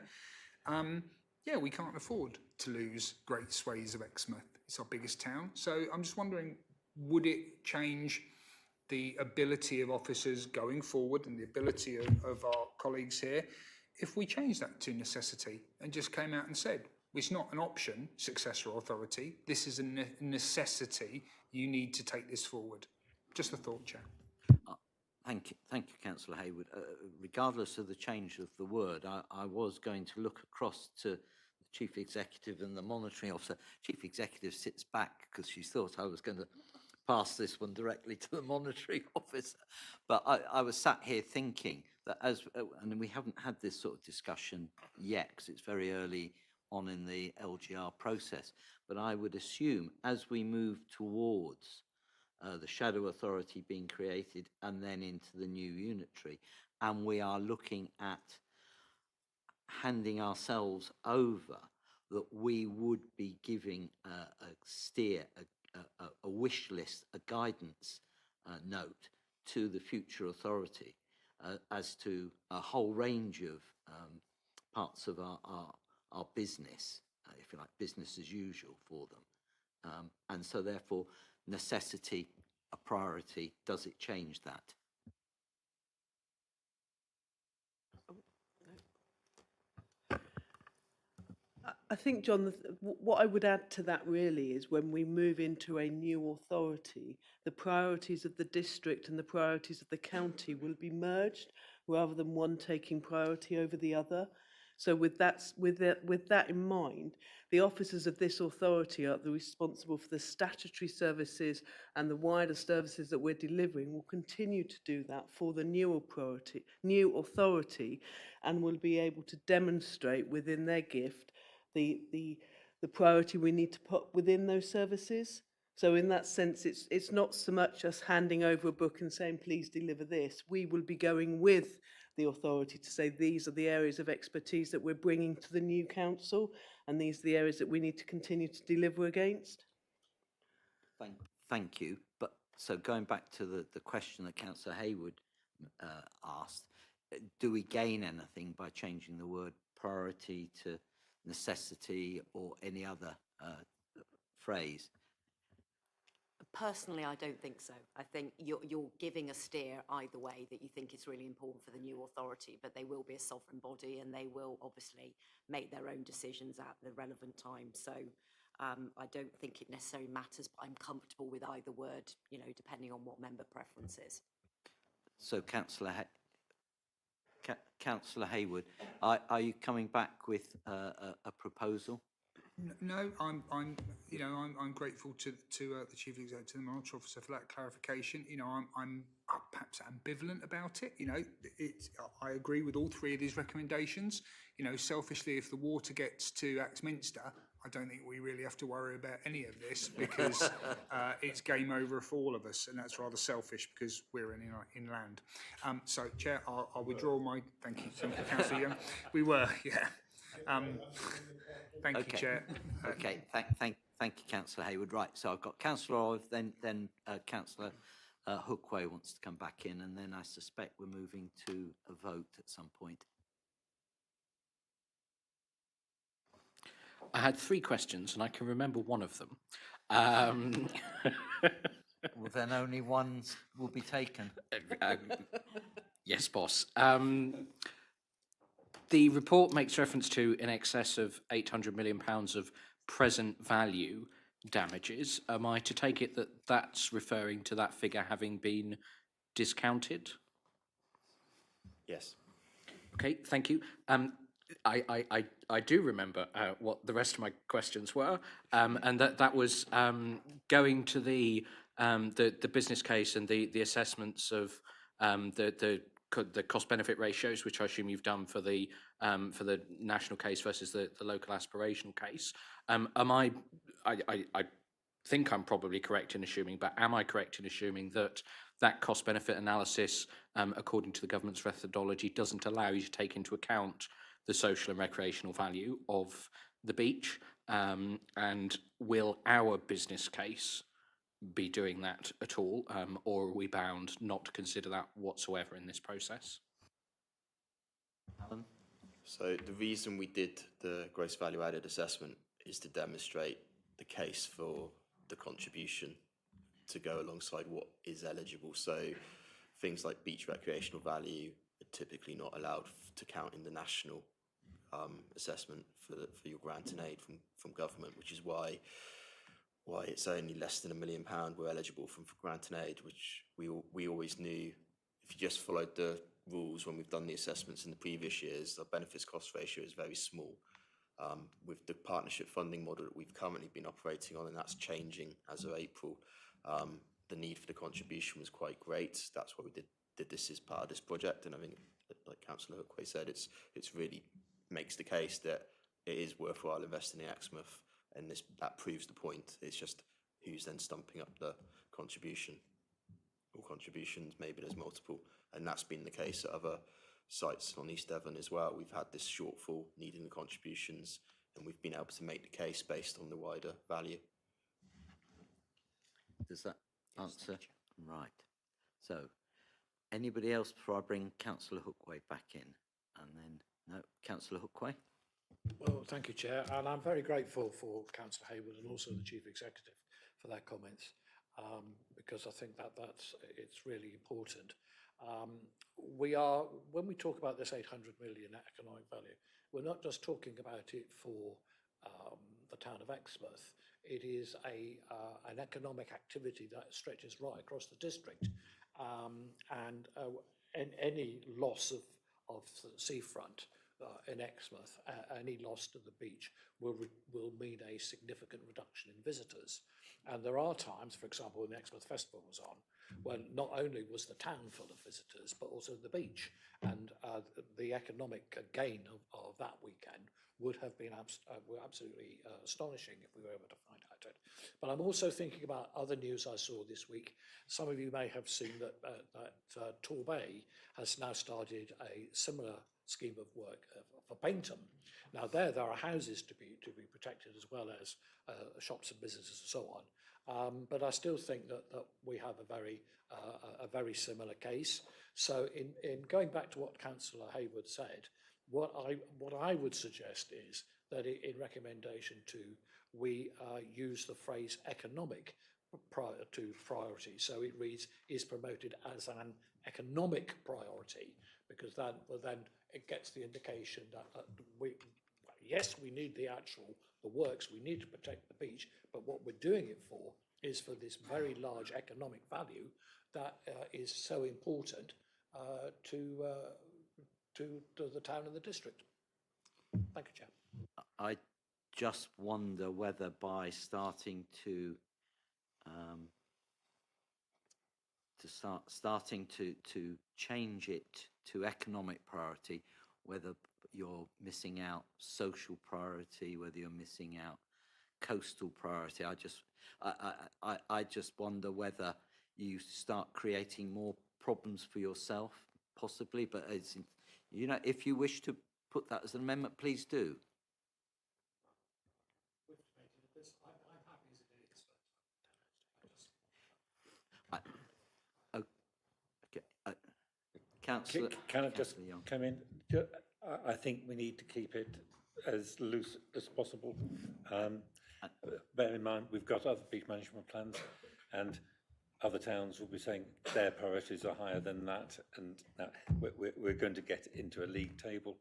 We can't afford to lose great swathes of Exmouth. It's our biggest town. So I'm just wondering, would it change the ability of officers going forward and the ability of our colleagues here if we change that to necessity and just came out and said, it's not an option, successor authority, this is a necessity, you need to take this forward. Just a thought, Chair. Thank you, Councillor Hayward. Regardless of the change of the word, I was going to look across to the Chief Executive and the Monitoring Officer. Chief Executive sits back because she thought I was going to pass this one directly to the Monitoring Officer. But I was sat here thinking that and we haven't had this sort of discussion yet because it's very early on in the LGR process, but I would assume as we move towards the shadow authority being created and then into the new unitary, and we are looking at handing ourselves over, that we would be giving a steer, a wish list, a guidance note to the future authority as to a whole range of parts of our business, if you like, business as usual for them. And so therefore, necessity, a priority, does it change that? I think, John, what I would add to that really is when we move into a new authority, the priorities of the district and the priorities of the county will be merged rather than one taking priority over the other. So with that in mind, the officers of this authority are responsible for the statutory services and the wider services that we're delivering will continue to do that for the new authority, and will be able to demonstrate within their gift the priority we need to put within those services. So in that sense, it's not so much us handing over a book and saying, please deliver this. We will be going with the authority to say, these are the areas of expertise that we're bringing to the new council, and these are the areas that we need to continue to deliver against. Thank you. But so going back to the question that Councillor Hayward asked, do we gain anything by changing the word priority to necessity or any other phrase? Personally, I don't think so. I think you're giving a steer either way that you think is really important for the new authority, but they will be a sovereign body and they will obviously make their own decisions at the relevant time. So I don't think it necessarily matters, but I'm comfortable with either word, depending on what member preference is. So Councillor Hayward, are you coming back with a proposal? No, I'm grateful to the Chief Executive, to the Monitoring Officer for that clarification. I'm perhaps ambivalent about it. I agree with all three of these recommendations. Selfishly, if the water gets to Axminster, I don't think we really have to worry about any of this because it's game over for all of us, and that's rather selfish because we're inland. So, Chair, I'll withdraw my. Thank you, Councillor Young. We were, yeah. Thank you, Chair. Okay, thank you, Councillor Hayward. Right, so I've got Councillor Olive, then Councillor Hookway wants to come back in, and then I suspect we're moving to a vote at some point. I had 3 questions, and I can remember one of them. Well, then only one will be taken. Yes, boss. The report makes reference to in excess of £800 million of present value. damages, am I to take it that that's referring to that figure having been discounted? Yes. Okay, thank you. I do remember what the rest of my questions were, and that was going to the business case and the assessments of the cost benefit ratios, which I assume you've done for the national case versus the local aspirational case. I think I'm probably correct in assuming, but am I correct in assuming that that cost benefit analysis, according to the government's methodology, doesn't allow you to take into account the social and recreational value of the beach? And will our business case be doing that at all, or are we bound not to consider that whatsoever in this process? Alan? So the reason we did the gross value added assessment is to demonstrate the case for the contribution to go alongside what is eligible. So things like beach recreational value are typically not allowed to count in the national assessment for your grant and aid from government, which is why it's only less than £1 million we're eligible for grant and aid, which we always knew. If you just followed the rules when we've done the assessments in the previous years, the benefits cost ratio is very small. With the partnership funding model that we've currently been operating on, and that's changing as of April, the need for the contribution was quite great. That's why we did this as part of this project. And I think, like Councillor Hookway said, it's really makes the case that it is worthwhile investing in Exmouth, and that proves the point. It's just who's then stumping up the contribution, or contributions, maybe there's multiple, and that's been the case at other sites on East Devon as well. We've had this shortfall needing the contributions, and we've been able to make the case based on the wider value. Does that answer? Right. So, anybody else before I bring Councillor Hookway back in? And then, no, Councillor Hookway? Well, thank you, Chair, and I'm very grateful for Councillor Hayward and also the Chief Executive for their comments, because I think it's really important. When we talk about this 800 million economic value, we're not just talking about it for the town of Exmouth. It is an economic activity that stretches right across the district, and any loss of the seafront in Exmouth, any loss to the beach will mean a significant reduction in visitors. And there are times, for example, when the Exmouth Festival was on, when not only was the town full of visitors, but also the beach. And the economic gain of that weekend would have been absolutely astonishing if we were able to find out it. But I'm also thinking about other news I saw this week. Some of you may have seen that Torbay has now started a similar scheme of work for Paynton. Now there are houses to be protected, as well as shops and businesses and so on. But I still think that we have a very similar case. So in going back to what Councillor Hayward said, what I would suggest is that in recommendation 2, we use the phrase economic priority. So it reads, is promoted as an economic priority, because then it gets the indication that yes, we need the works, we need to protect the beach, but what we're doing it for is for this very large economic value that is so important to the town and the district. Thank you, Chair. I just wonder whether by starting to change it to economic priority, whether you're missing out social priority, whether you're missing out coastal priority. I just wonder whether you start creating more problems for yourself, possibly. But it's, if you wish to put that as an amendment, please do. Councillor, can I just come in? I think we need to keep it as loose as possible. Bear in mind, we've got other beach management plans, and other towns will be saying their priorities are higher than that, and that we're going to get into a league table.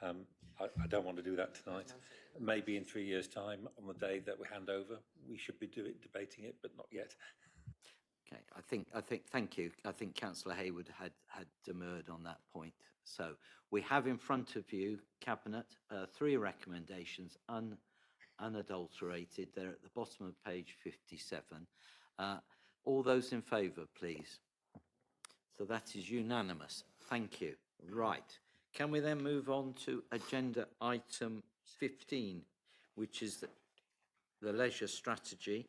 I don't want to do that tonight. Maybe in 3 years' time, on the day that we hand over, we should be debating it, but not yet. Okay, thank you. I think Councillor Hayward had demurred on that point. So we have in front of you, Cabinet, 3 recommendations, unadulterated. They're at the bottom of page 57. All those in favour, please. So that is unanimous. Thank you. Right. Can we then move on to agenda item 15, which is the leisure strategy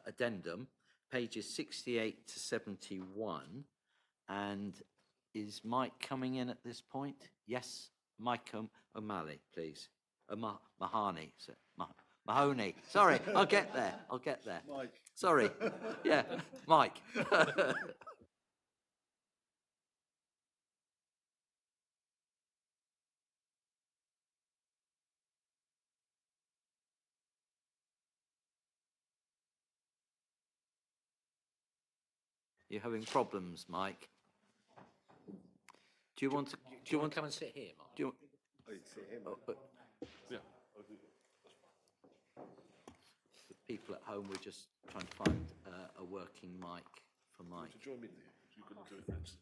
addendum, pages 68 to 71. And is Mike coming in at this point? Yes, Mike O'Malley, please. Mahoney. Mahoney. Sorry, I'll get there. Mike. Sorry. Yeah, Mike. You're having problems, Mike. Do you want to come and sit here, Mark? Do you, Yeah. the people at home, we're just trying to find a working mic for Mike. To join me there, you're going to do it next.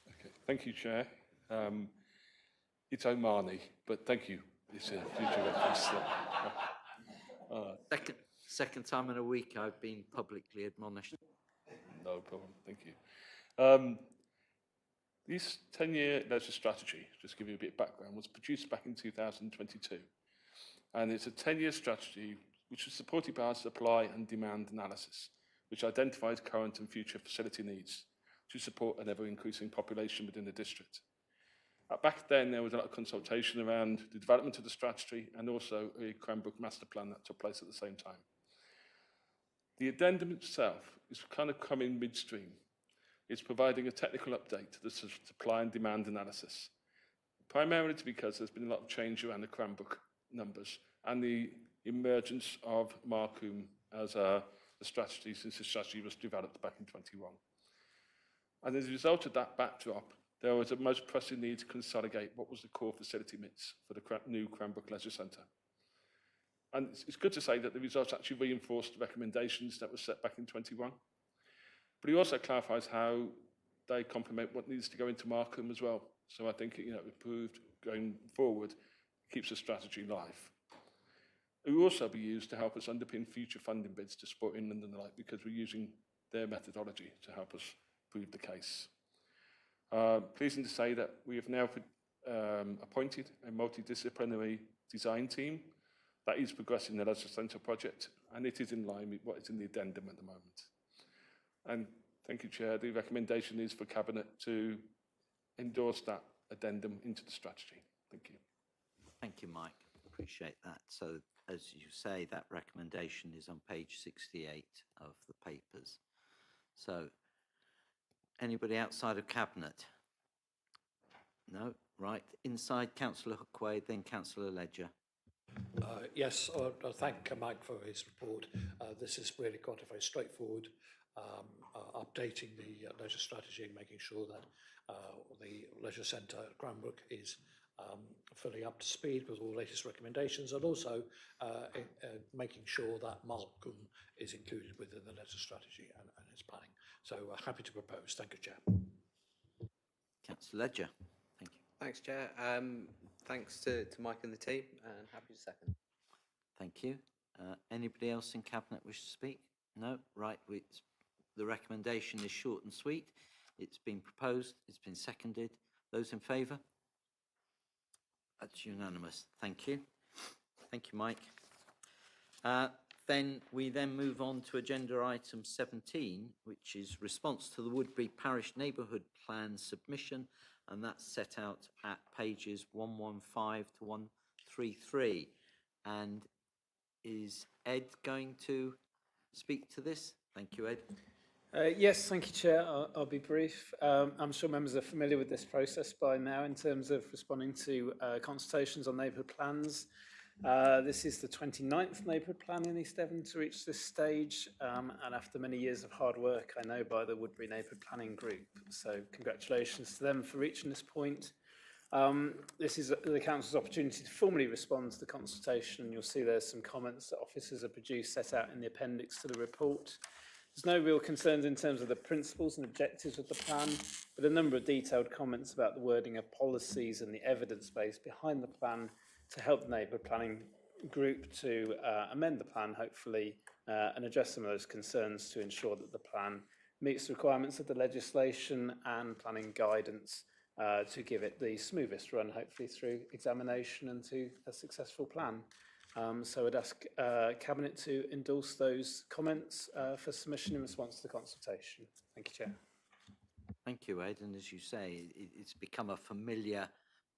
Okay, thank you, Chair. It's Omani, but thank you. It's a future reference. Second time in a week I've been publicly admonished. No problem, thank you. This 10-year leisure strategy, just to give you a bit of background, was produced back in 2022. And it's a 10-year strategy which was supported by our supply and demand analysis, which identifies current and future facility needs to support an ever-increasing population within the district. Back then, there was a lot of consultation around the development of the strategy and also a Cranbrook master plan that took place at the same time. The addendum itself is kind of coming midstream. It's providing a technical update to the supply and demand analysis, primarily because there's been a lot of change around the Cranbrook numbers and the emergence of Markham as a strategy since the strategy was developed back in 21. And as a result of that backdrop, there was a most pressing need to consolidate what was the core facility mix for the new Cranbrook Leisure Centre. And it's good to say that the results actually reinforced the recommendations that were set back in 21. But he also clarifies how they complement what needs to go into Markham as well. So I think, improved going forward, keeps the strategy live. It will also be used to help us underpin future funding bids to support Inland and the like, because we're using their methodology to help us prove the case. Pleasing to say that we have now appointed a multidisciplinary design team that is progressing the Leisure Centre project, and it is in line with what is in the addendum at the moment. And thank you, Chair. The recommendation is for Cabinet to endorse that addendum into the strategy. Thank you. Thank you, Mike. Appreciate that. So, as you say, that recommendation is on page 68 of the papers. So, anybody outside of Cabinet? No? Right. Inside, Councillor Hookway, then Councillor Ledger. Yes, I thank Mike for his report. This is really quite a very straightforward updating the leisure strategy and making sure that the leisure centre at Cranbrook is fully up to speed with all the latest recommendations, and also making sure that Markham is included within the leisure strategy and its planning. So happy to propose. Thank you, Chair. Councillor Ledger. Thank you. Thanks, Chair. Thanks to Mike and the team, and happy to second. Thank you. Anybody else in Cabinet wish to speak? No? Right. The recommendation is short and sweet. It's been proposed. It's been seconded. Those in favour? That's unanimous. Thank you. Thank you, Mike. Then we move on to agenda item 17, which is response to the Woodbury Parish Neighbourhood Plan submission, and that's set out at pages 115 to 133. And is Ed going to speak to this? Thank you, Ed. Yes, thank you, Chair. I'll be brief. I'm sure members are familiar with this process by now in terms of responding to consultations on neighbourhood plans. This is the 29th neighbourhood plan in East Devon to reach this stage, and after many years of hard work, I know, by the Woodbury Neighbourhood Planning Group. So congratulations to them for reaching this point. This is the Council's opportunity to formally respond to the consultation. You'll see there's some comments that officers have produced set out in the appendix to the report. There's no real concerns in terms of the principles and objectives of the plan, but a number of detailed comments about the wording of policies and the evidence base behind the plan to help the neighbourhood planning group to amend the plan, hopefully, and address some of those concerns to ensure that the plan meets the requirements of the legislation and planning guidance to give it the smoothest run, hopefully through examination and to a successful plan. So I'd ask Cabinet to endorse those comments for submission in response to the consultation. Thank you, Chair. Thank you, Ed. And as you say, it's become a familiar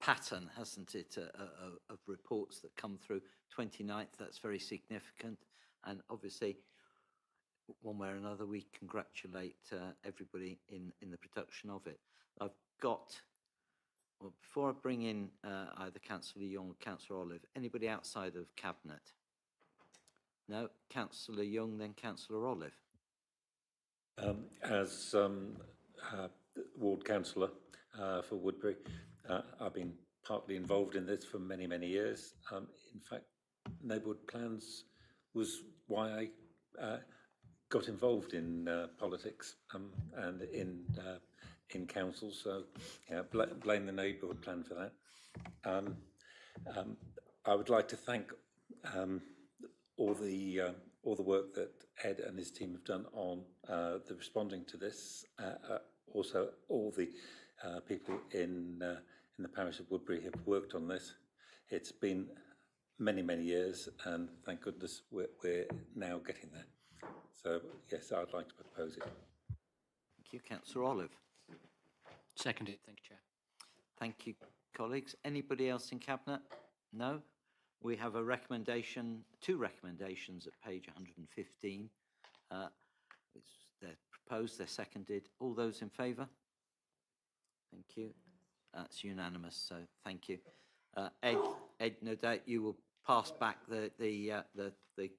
pattern, hasn't it, of reports that come through. 29th, that's very significant. And obviously, one way or another, we congratulate everybody in the production of it. I've got, well, before I bring in either Councillor Young or Councillor Olive, anybody outside of Cabinet? No? Councillor Young, then Councillor Olive. As ward councillor for Woodbury, I've been partly involved in this for many, many years. In fact, neighbourhood plans was why I got involved in politics and in council. So, yeah, blame the neighbourhood plan for that. I would like to thank all the work that Ed and his team have done on the responding to this. Also, all the people in the parish of Woodbury have worked on this. It's been many, many years, and thank goodness we're now getting there. So, yes, I'd like to propose it. Thank you, Councillor Olive. Seconded. Thank you, Chair. Thank you, colleagues. Anybody else in Cabinet? No? We have a recommendation, two recommendations at page 115. They're proposed, they're seconded. All those in favour? Thank you. That's unanimous, so thank you. Ed, no doubt you will pass back the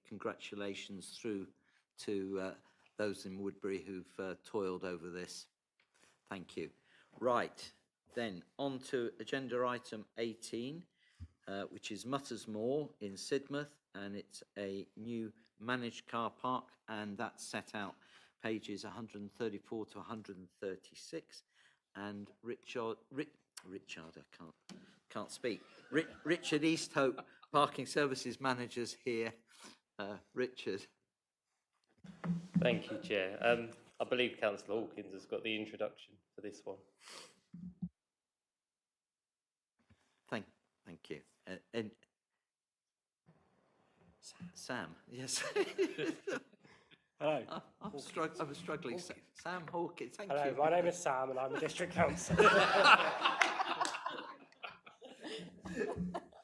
congratulations through to those in Woodbury who've toiled over this. Thank you. Right, then on to agenda item 18, which is Mutters Moor in Sidmouth, and it's a new managed car park, and that's set out pages 134 to 136. And Richard, I can't speak. Richard Easthope, Parking Services Manager's here. Richard. Thank you, Chair. I believe Councillor Hawkins has got the introduction for this one. Thank you. And Sam, yes. Hello. I'm struggling. Sam Hawkins, thank Hello, you. my name is Sam and I'm a district councillor.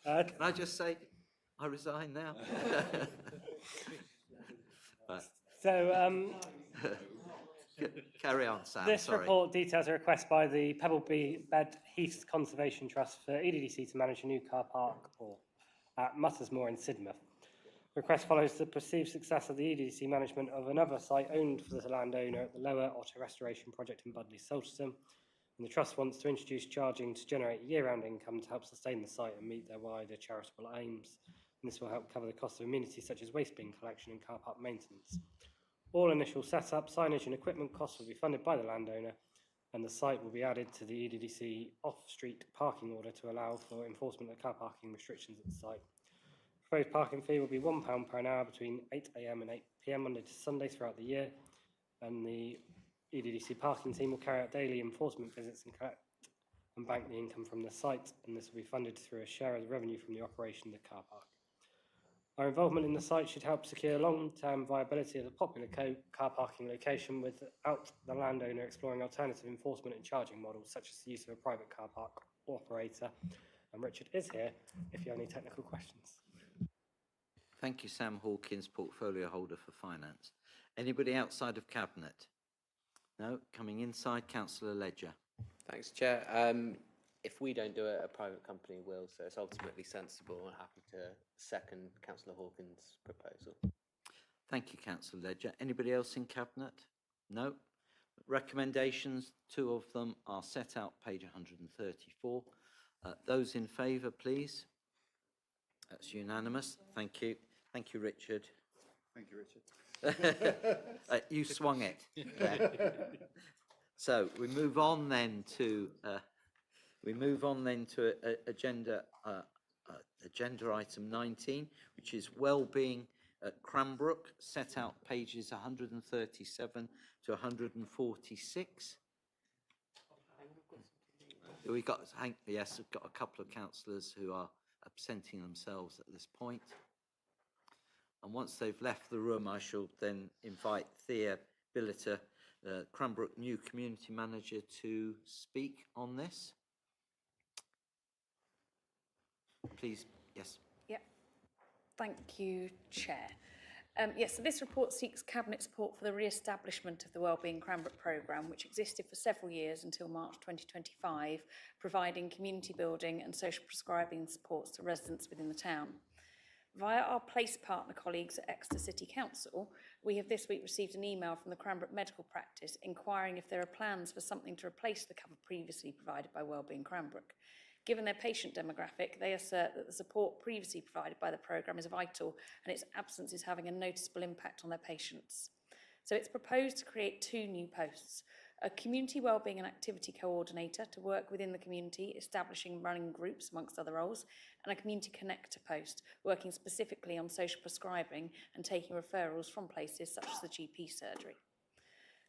Can I just say, I resign now? Right. So, carry on, Sam. this sorry. report details a request by the Pebblebed Heath Conservation Trust for EDDC to manage a new car park at Mutters Moor in Sidmouth. The request follows the perceived success of the EDDC management of another site owned for the landowner at the Lower Otter Restoration Project in Budley, Salterton, and the Trust wants to introduce charging to generate year-round income to help sustain the site and meet their wider charitable aims. And this will help cover the cost of amenities such as waste bin collection and car park maintenance. All initial setup, signage and equipment costs will be funded by the landowner, and the site will be added to the EDDC off-street parking order to allow for enforcement of car parking restrictions at the site. The proposed parking fee will be £1 per hour between 8 AM and 8 PM Monday to Sunday throughout the year, and the EDDC parking team will carry out daily enforcement visits and collect and bank the income from the site, and this will be funded through a share of the revenue from the operation of the car park. Our involvement in the site should help secure long-term viability of the popular car parking location without the landowner exploring alternative enforcement and charging models, such as the use of a private car park operator. And Richard is here if you have any technical questions. Thank you, Sam Hawkins, Portfolio Holder for Finance. Anybody outside of Cabinet? No. Coming inside, councillor Ledger. Thanks, Chair. If we don't do it, a private company will, so it's ultimately sensible and happy to second councillor Hawkins' proposal. Thank you, councillor Ledger. Anybody else in Cabinet? No. Recommendations, 2 of them are set out, page 134. Those in favour, please. That's unanimous. Thank you. Thank you, Richard. Thank you, Richard. You swung it. there. So we move on then to agenda item 19, which is wellbeing at Cranbrook, set out pages 137 to 146. We got, yes, we've got a couple of councillors who are absenting themselves at this point. And once they've left the room, I shall then invite Thea Billiter, the Cranbrook new community manager, to speak on this. Please, yes. Yep. Thank you, Chair. Yes, so this report seeks Cabinet support for the re-establishment of the Wellbeing Cranbrook programme, which existed for several years until March 2025, providing community building and social prescribing supports to residents within the town. Via our place partner colleagues at Exeter City Council, we have this week received an email from the Cranbrook Medical Practice inquiring if there are plans for something to replace the cover previously provided by Wellbeing Cranbrook. Given their patient demographic, they assert that the support previously provided by the programme is vital and its absence is having a noticeable impact on their patients. So it's proposed to create 2 new posts, a community wellbeing and activity coordinator to work within the community, establishing and running groups amongst other roles, and a community connector post, working specifically on social prescribing and taking referrals from places such as the GP surgery.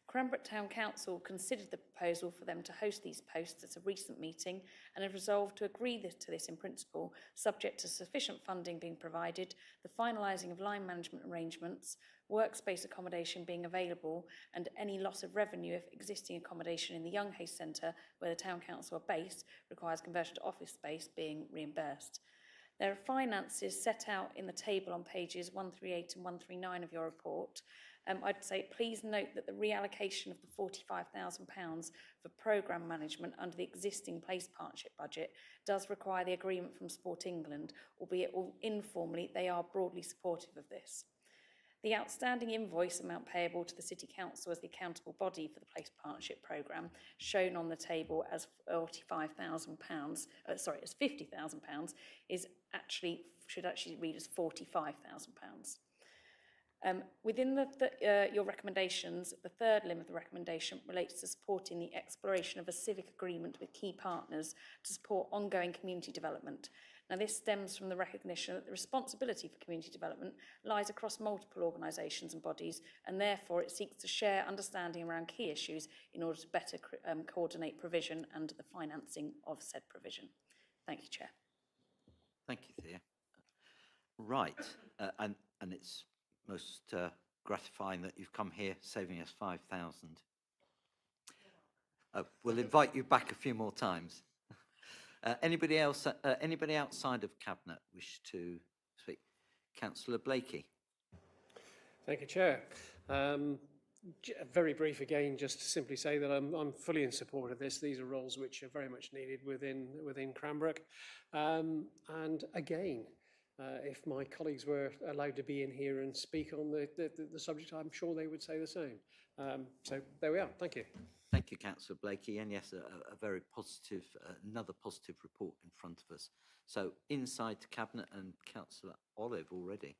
Cranbrook Town Council considered the proposal for them to host these posts at a recent meeting and have resolved to agree to this in principle, subject to sufficient funding being provided, the finalising of line management arrangements, workspace accommodation being available, and any loss of revenue if existing accommodation in the Young Hayes Centre, where the Town Council are based, requires conversion to office space, being reimbursed. There are finances set out in the table on pages 138 and 139 of your report. I'd say please note that the reallocation of the £45,000 for programme management under the existing place partnership budget does require the agreement from Sport England, albeit informally they are broadly supportive of this. The outstanding invoice amount payable to the City Council as the accountable body for the place partnership programme, shown on the table as £45,000, as £50,000, should actually read as £45,000. Within your recommendations, the 3rd limb of the recommendation relates to supporting the exploration of a civic agreement with key partners to support ongoing community development. Now, this stems from the recognition that the responsibility for community development lies across multiple organisations and bodies, and therefore it seeks to share understanding around key issues in order to better coordinate provision and the financing of said provision. Thank you, Chair. Thank you, Thea. Right, and it's most gratifying that you've come here saving us 5,000. We'll invite you back a few more times. Anybody else? Anybody outside of Cabinet wish to speak? Councillor Blakey. Thank you, Chair. Very brief again, just to simply say that I'm fully in support of this. These are roles which are very much needed within Cranbrook. And again, if my colleagues were allowed to be in here and speak on the subject, I'm sure they would say the same. So there we are. Thank you. Thank you, Councillor Blakey. And yes, a very positive, another positive report in front of us. So inside to Cabinet and Councillor Olive already.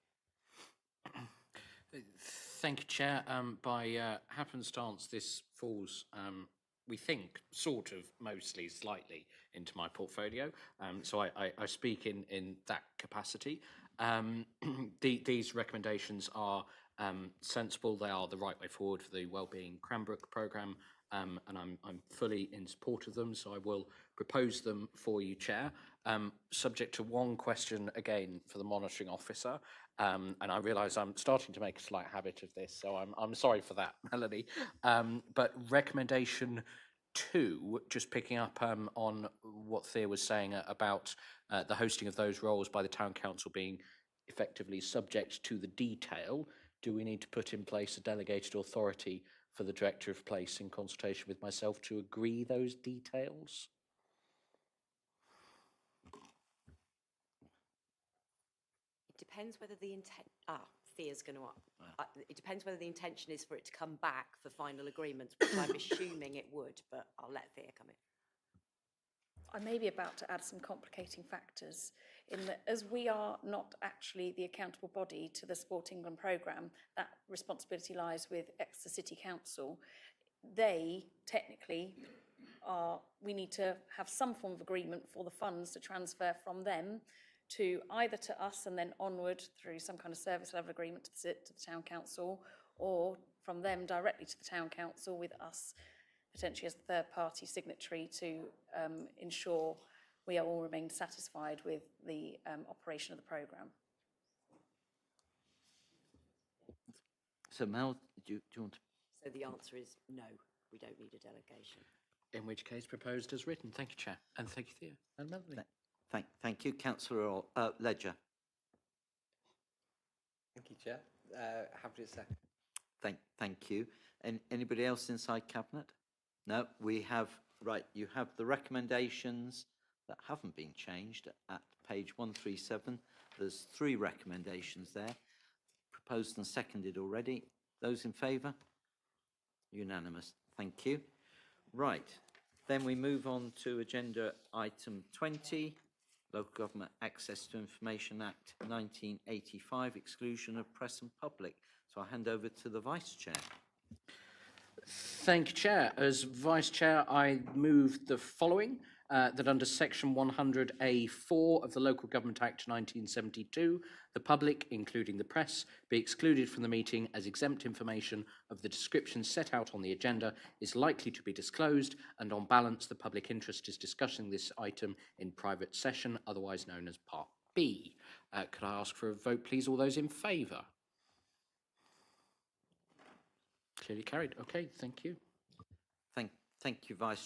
Thank you, Chair. By happenstance, this falls, we think, sort of, mostly, slightly into my portfolio. So I speak in that capacity. These recommendations are sensible. They are the right way forward for the Wellbeing Cranbrook programme, and I'm fully in support of them. So I will propose them for you, Chair, subject to one question again for the monitoring officer. And I realise I'm starting to make a slight habit of this, so I'm sorry for that, Melanie. But recommendation 2, just picking up on what Thea was saying about the hosting of those roles by the Town Council being effectively subject to the detail. Do we need to put in place a delegated authority for the Director of Place in consultation with myself to agree those details. It depends whether the intent, Thea's going to, it depends whether the intention is for it to come back for final agreements, which I'm assuming it would, but I'll let Thea come in. I may be about to add some complicating factors in that as we are not actually the accountable body to the Sport England programme, that responsibility lies with Exeter City Council. They technically we need to have some form of agreement for the funds to transfer from them to either to us and then onward through some kind of service level agreement to the town council, or from them directly to the town council with us potentially as the third party signatory to ensure we all remain satisfied with the operation of the programme. So Mel, do you want to? So the answer is no, we don't need a delegation. In which case, proposed as written. Thank you, Chair. And thank you, Thea. And Melanie. Thank you. Councillor Ledger. Thank you, Chair. Happy to second. Thank you. And anybody else inside Cabinet? No, we have, right, you have the recommendations that haven't been changed at page 137. There's 3 recommendations there, proposed and seconded already. Those in favour? Unanimous. Thank you. Right, then we move on to agenda item 20, Local Government Access to Information Act 1985, exclusion of press and public. So I'll hand over to the Vice Chair. Thank you, Chair. As Vice Chair, I move the following, that under Section 100A(4) of the Local Government Act 1972, the public, including the press, be excluded from the meeting as exempt information of the description set out on the agenda is likely to be disclosed, and on balance, the public interest is discussing this item in private session, otherwise known as Part B. Could I ask for a vote, please? All those in favour? Clearly carried. Okay, thank you. Thank you, Vice